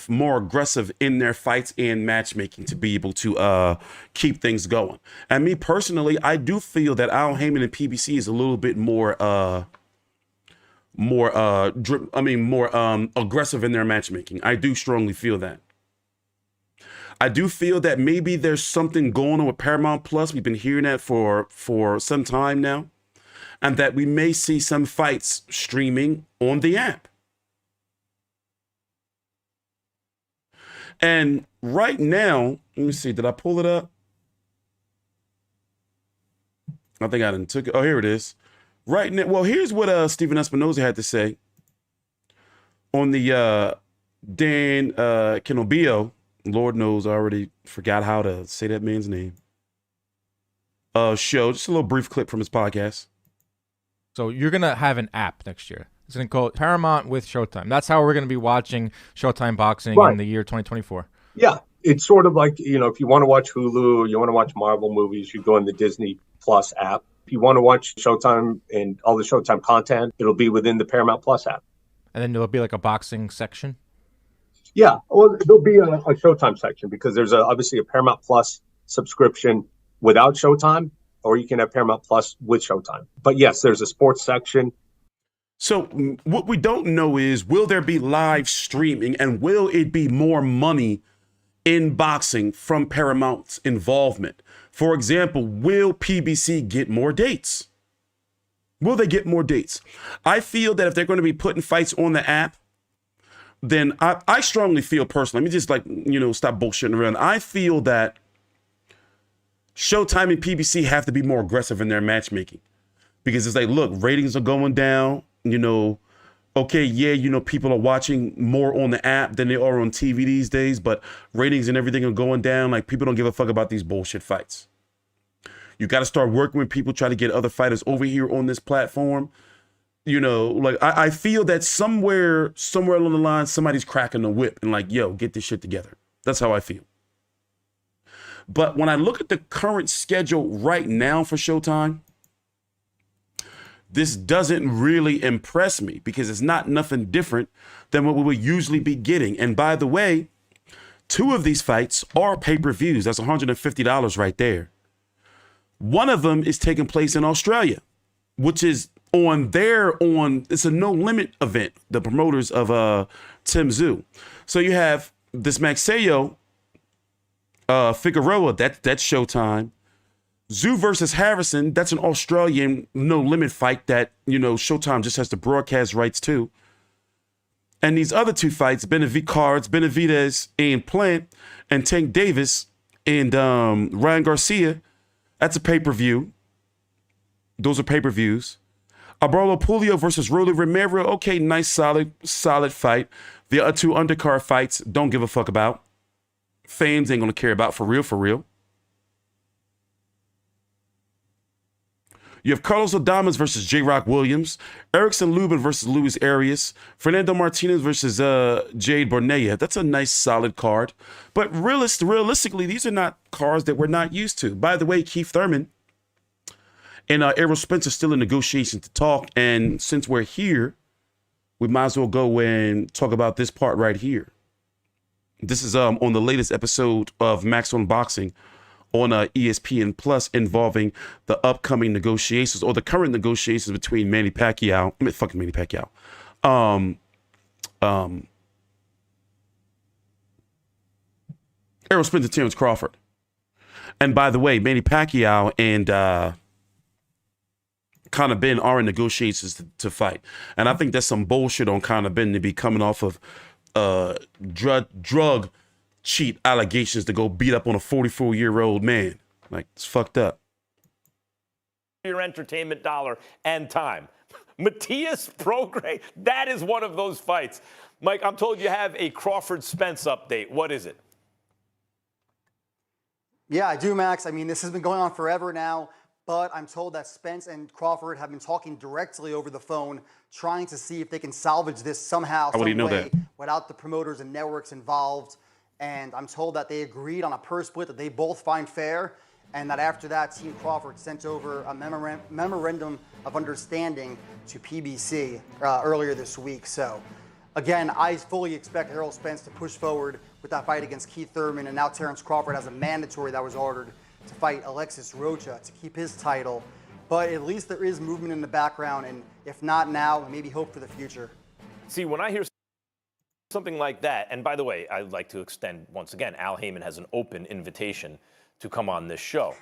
more aggressive in their fights and matchmaking to be able to keep things going. And me personally, I do feel that Al Heyman and PBC is a little bit more aggressive in their matchmaking. I do strongly feel that. I do feel that maybe there's something going on with Paramount Plus. We've been hearing that for some time now, and that we may see some fights streaming on the app. And right now, let me see, did I pull it up? I think I didn't took it. Oh, here it is. Right now, well, here's what Stephen Espinoza had to say on the Dan Kenobio. Lord knows I already forgot how to say that man's name. Show, just a little brief clip from his podcast. So you're going to have an app next year. It's going to call Paramount with Showtime. That's how we're going to be watching Showtime Boxing in the year 2024. Yeah, it's sort of like, if you want to watch Hulu, you want to watch Marvel movies, you go in the Disney Plus app. If you want to watch Showtime and all the Showtime content, it'll be within the Paramount Plus app. And then there'll be like a boxing section? Yeah, well, there'll be a Showtime section because there's obviously a Paramount Plus subscription without Showtime, or you can have Paramount Plus with Showtime. But yes, there's a sports section. So what we don't know is, will there be live streaming, and will it be more money in boxing from Paramount's involvement? For example, will PBC get more dates? Will they get more dates? I feel that if they're going to be putting fights on the app, then I strongly feel personally, let me just stop bullshitting around. I feel that Showtime and PBC have to be more aggressive in their matchmaking, because it's like, look, ratings are going down. okay, yeah, you know, people are watching more on the app than they are on TV these days, but ratings and everything are going down. Like, people don't give a fuck about these bullshit fights. You got to start working with people, try to get other fighters over here on this platform. You know, like, I feel that somewhere along the line, somebody's cracking the whip and like, yo, get this shit together. That's how I feel. But when I look at the current schedule right now for Showtime, this doesn't really impress me because it's not nothing different than what we would usually be getting. And by the way, 2 of these fights are pay-per-views. That's $150 right there. One of them is taking place in Australia, which is it's a no limit event, the promoters of Tszyu. So you have this Magsayo, Figueroa, that's Showtime. Tszyu versus Harrison, that's an Australian no limit fight that, you know, Showtime just has the broadcast rights to. And these other 2 fights, Benavidez and Plant, and Tank Davis and Ryan Garcia, that's a pay-per-view. Those are pay-per-views. Abrolo Pulio versus Rolly Romero, okay, nice, solid fight. The other 2 undercard fights, don't give a fuck about. Fans ain't gonna care about for real. You have Carlos Adames versus J-Rock Williams, Erickson Lubin versus Luis Arias, Fernando Martinez versus Jade Bornea. That's a nice, solid card. But realistically, these are not cards that we're not used to. By the way, Keith Thurman and Errol Spence are still in negotiations to talk. And since we're here, we might as well go and talk about this part right here. This is on the latest episode of Max on Boxing on ESPN Plus involving the upcoming negotiations or the current negotiations between Errol Spence and Terrence Crawford. And by the way, Manny Pacquiao and Conor Benn are in negotiations to fight. And I think that's some bullshit on Conor Benn to be coming off of drug cheat allegations to go beat up on a 44-year-old man. Like, it's fucked up. Your entertainment dollar and time. Matthias Prograis, that is one of those fights. Mike, I'm told you have a Crawford Spence update. What is it? Yeah, I do, Max. I mean, this has been going on forever now, but I'm told that Spence and Crawford have been talking directly over the phone, trying to see if they can salvage this somehow, some way, without the promoters and networks involved. And I'm told that they agreed on a purse split that they both find fair, and that after that, Team Crawford sent over a memorandum of understanding to PBC earlier this week. So, again, I fully expect Errol Spence to push forward with that fight against Keith Thurman, and now Terrence Crawford has a mandatory that was ordered to fight Alexis Rocha to keep his title. But at least there is movement in the background, and if not now, maybe hope for the future. See, when I hear something like that, and by the way, I'd like to extend, once again, Al Heyman has an open invitation to come on this show.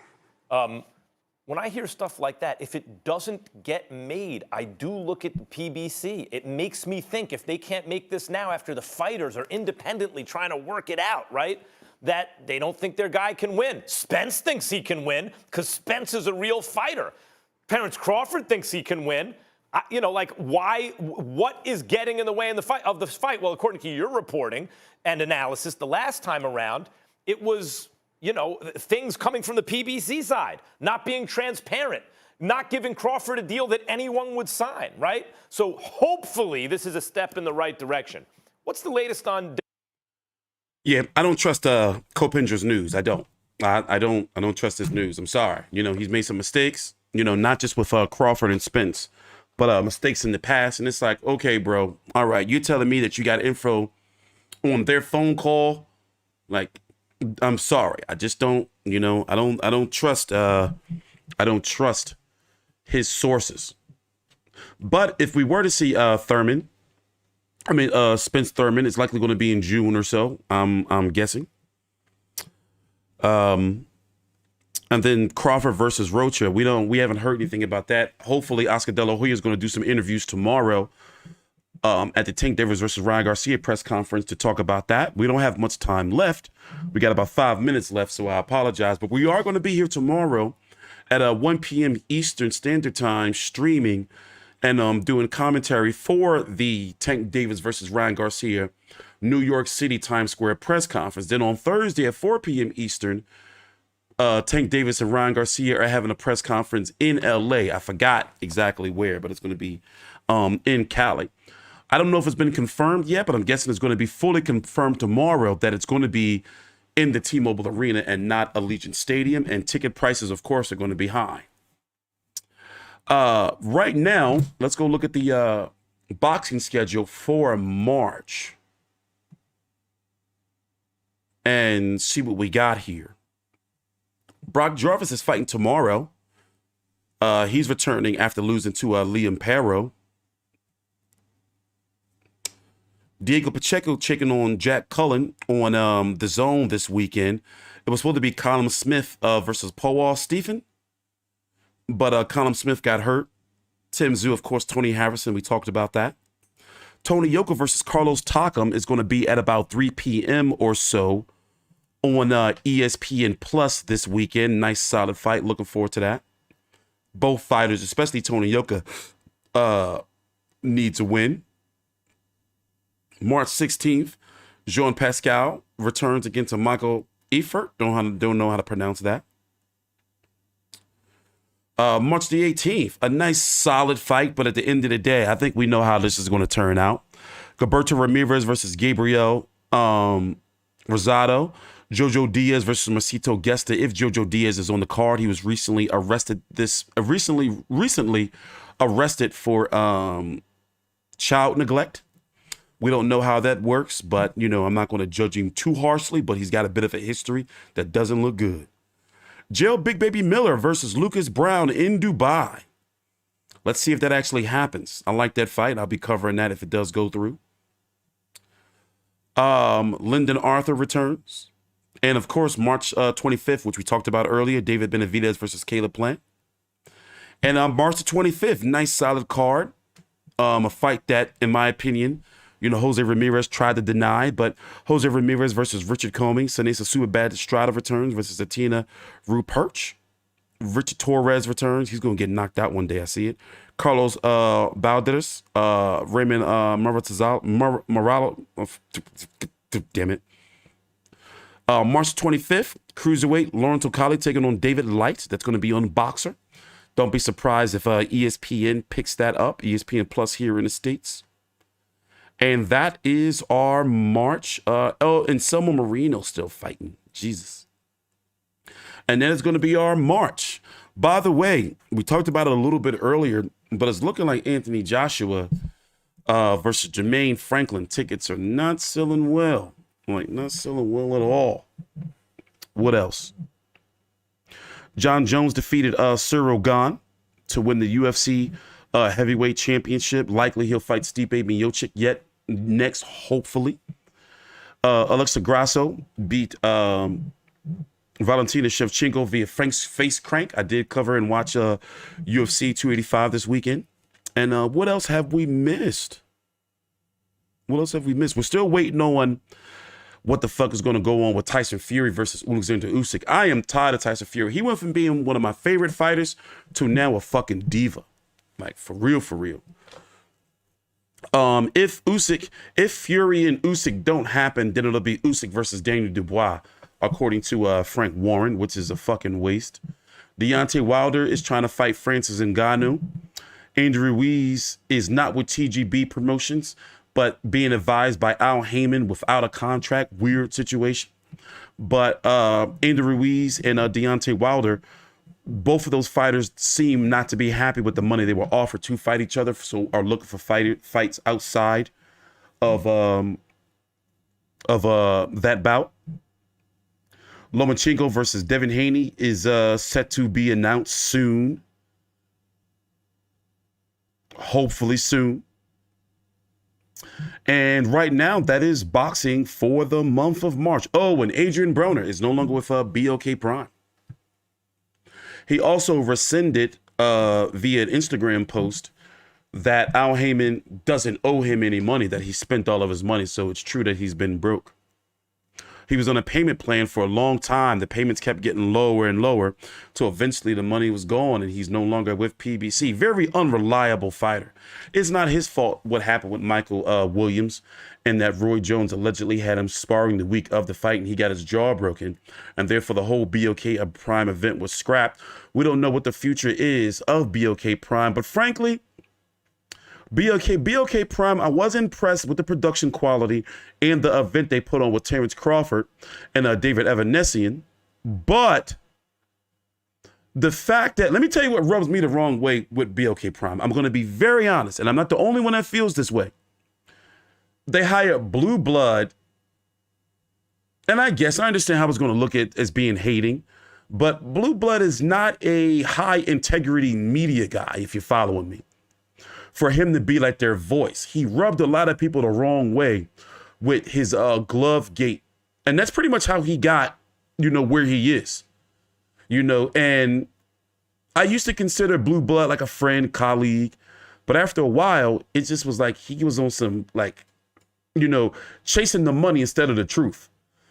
When I hear stuff like that, if it doesn't get made, I do look at the PBC. It makes me think if they can't make this now after the fighters are independently trying to work it out, right? That they don't think their guy can win. Spence thinks he can win because Spence is a real fighter. Terrence Crawford thinks he can win. You know, like, why? What is getting in the way of the fight? Well, according to your reporting and analysis, the last time around, it was, you know, things coming from the PBC side, not being transparent, not giving Crawford a deal that anyone would sign, right? So hopefully this is a step in the right direction. What's the latest on? Yeah, I don't trust Copinger's news. I don't trust his news. I'm sorry. You know, he's made some mistakes. You know, not just with Crawford and Spence, but mistakes in the past. And it's like, okay, bro, all right, you're telling me that you got info on their phone call. Like, I'm sorry. I just don't, you know, I don't trust his sources. But if we were to see Spence Thurman, it's likely going to be in June or so, I'm guessing. And then Crawford versus Rocha, we haven't heard anything about that. Hopefully Oscar De La Hoya is going to do some interviews tomorrow at the Tank Davis versus Ryan Garcia press conference to talk about that. We don't have much time left. We got about 5 minutes left, so I apologize. But we are going to be here tomorrow at 1 p.m. Eastern Standard Time streaming and doing commentary for the Tank Davis versus Ryan Garcia New York City Times Square press conference. Then on Thursday at 4 p.m. Eastern, Tank Davis and Ryan Garcia are having a press conference in LA. I forgot exactly where, but it's going to be in Cali. I don't know if it's been confirmed yet, but I'm guessing it's going to be fully confirmed tomorrow that it's going to be in the T-Mobile Arena and not Allegiant Stadium. And ticket prices, of course, are going to be high. Right now, let's go look at the boxing schedule for March and see what we got here. Brock Jarvis is fighting tomorrow. He's returning after losing to Liam Perro. Diego Pacheco taking on Jack Cullen on the Zone this weekend. It was supposed to be Callum Smith versus Powell Stephen, but Callum Smith got hurt. Tim Tszyu, of course, Tony Harrison, we talked about that. Tony Yoka versus Carlos Takam is going to be at about 3 p.m. or so on ESPN Plus this weekend. Nice, solid fight. Looking forward to that. Both fighters, especially Tony Yoka, need to win. March 16th, Jean Pascal returns against Michael Eifert. Don't know how to pronounce that. March the 18th, a nice solid fight, but at the end of the day, I think we know how this is going to turn out. Gilberto Ramirez versus Gabriel Rosado. Jojo Diaz versus Marcito Gesta. If Jojo Diaz is on the card, he was recently arrested. Recently arrested for child neglect. We don't know how that works, but I'm not going to judge him too harshly. But he's got a bit of a history that doesn't look good. Jail Big Baby Miller versus Lucas Brown in Dubai. Let's see if that actually happens. I like that fight. I'll be covering that if it does go through. Lyndon Arthur returns. And, of course, March 25th, which we talked about earlier, David Benavidez versus Caleb Plant. And on March the 25th, nice solid card. A fight that, in my opinion, Jose Ramirez tried to deny, but Jose Ramirez versus Richard Comey. Sanesa Superbad Estrada returns versus Atina Ruperch. Richard Torres returns. He's going to get knocked out one day. I see it. Carlos Balderas, Raymond Moralo. Damn it. March 25th, Cruiserweight, Lawrence Okali taking on David Light. That's going to be on Boxer. Don't be surprised if ESPN picks that up. ESPN Plus here in the States. And that is our March. And Selma Marino still fighting. Jesus. And then it's going to be our March. By the way, we talked about it a little bit earlier, but it's looking like Anthony Joshua versus Jermaine Franklin tickets are not selling well. Not selling well at all. What else? John Jones defeated Cyril Gane to win the UFC heavyweight championship. Likely he'll fight Stipe Miocic next, hopefully. Alexa Grasso beat Valentina Shevchenko via Frank's face crank. I did cover and watch UFC 285 this weekend. And what else have we missed? We're still waiting on what the fuck is going to go on with Tyson Fury versus Alexander Usyk. I am tired of Tyson Fury. He went from being one of my favorite fighters to now a fucking diva. Like, for real, for real. If Fury and Usyk don't happen, then it'll be Usyk versus Daniel Dubois, according to Frank Warren, which is a fucking waste. Deontay Wilder is trying to fight Francis Ngannou. Andrew Ruiz is not with TGB Promotions, but being advised by Al Heyman without a contract. Weird situation. But Andrew Ruiz and Deontay Wilder, both of those fighters seem not to be happy with the money they were offered to fight each other, so are looking for fights outside of that bout. Lomachenko versus Devin Haney is set to be announced soon. Hopefully soon. And right now, that is boxing for the month of March. Oh, and Adrian Broner is no longer with BOK Prime. He also rescinded via an Instagram post that Al Heyman doesn't owe him any money, that he spent all of his money. So it's true that he's been broke. He was on a payment plan for a long time. The payments kept getting lower and lower till eventually the money was gone and he's no longer with PBC. Very unreliable fighter. It's not his fault what happened with Michael Williams and that Roy Jones allegedly had him sparring the week of the fight and he got his jaw broken. And therefore the whole BOK Prime event was scrapped. We don't know what the future is of BOK Prime, but frankly, BOK Prime, I was impressed with the production quality and the event they put on with Terrence Crawford and David Evanesian. But the fact that, let me tell you what rubs me the wrong way with BOK Prime. I'm going to be very honest, and I'm not the only one that feels this way. They hired Blue Blood, and I guess I understand how it's going to look at as being hating, but Blue Blood is not a high integrity media guy, if you're following me. For him to be like their voice. He rubbed a lot of people the wrong way with his glove gate. And that's pretty much how he got, where he is. And I used to consider Blue Blood like a friend, colleague. But after a while, it just was like he was on some, chasing the money instead of the truth.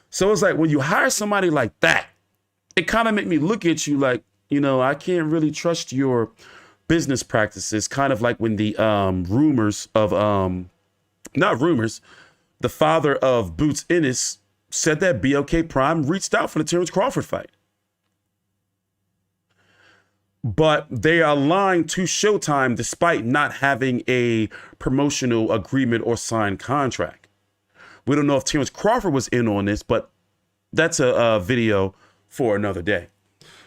So it's like when you hire somebody like that, it kind of made me look at you like, I can't really trust your business practices, kind of like when the rumors of, the father of Boots Ennis said that BOK Prime reached out for the Terrence Crawford fight. But they are lying to Showtime despite not having a promotional agreement or signed contract. We don't know if Terrence Crawford was in on this, but that's a video for another day.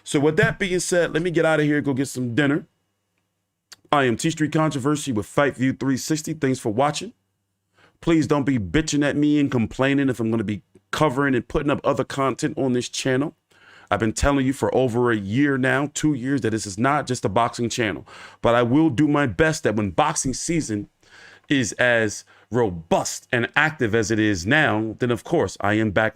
So with that being said, let me get out of here, go get some dinner. I am TstreeT Controversy with FightView360. Thanks for watching. Please don't be bitching at me and complaining if I'm going to be covering and putting up other content on this channel. I've been telling you for over a year now, 2 years, that this is not just a boxing channel. But I will do my best that when boxing season is as robust and active as it is now, then of course I am back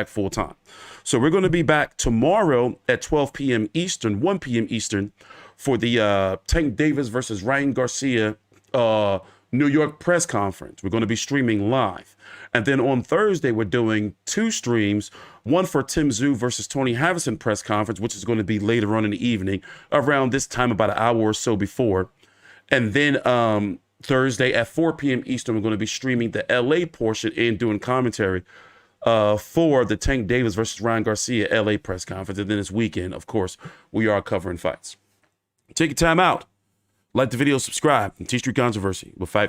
full time. So we're going to be back tomorrow at 12 p.m. Eastern, 1 p.m. Eastern, for the Tank Davis versus Ryan Garcia New York press conference. We're going to be streaming live. And then on Thursday, we're doing 2 streams, one for Tszyu versus Tony Havison press conference, which is going to be later on in the evening, around this time, about an hour or so before. And then Thursday at 4 p.m. Eastern, we're going to be streaming the LA portion and doing commentary for the Tank Davis versus Ryan Garcia LA press conference. And then this weekend, of course, we are covering fights. Take your time out. Like the video, subscribe, and TstreeT Controversy with Fight.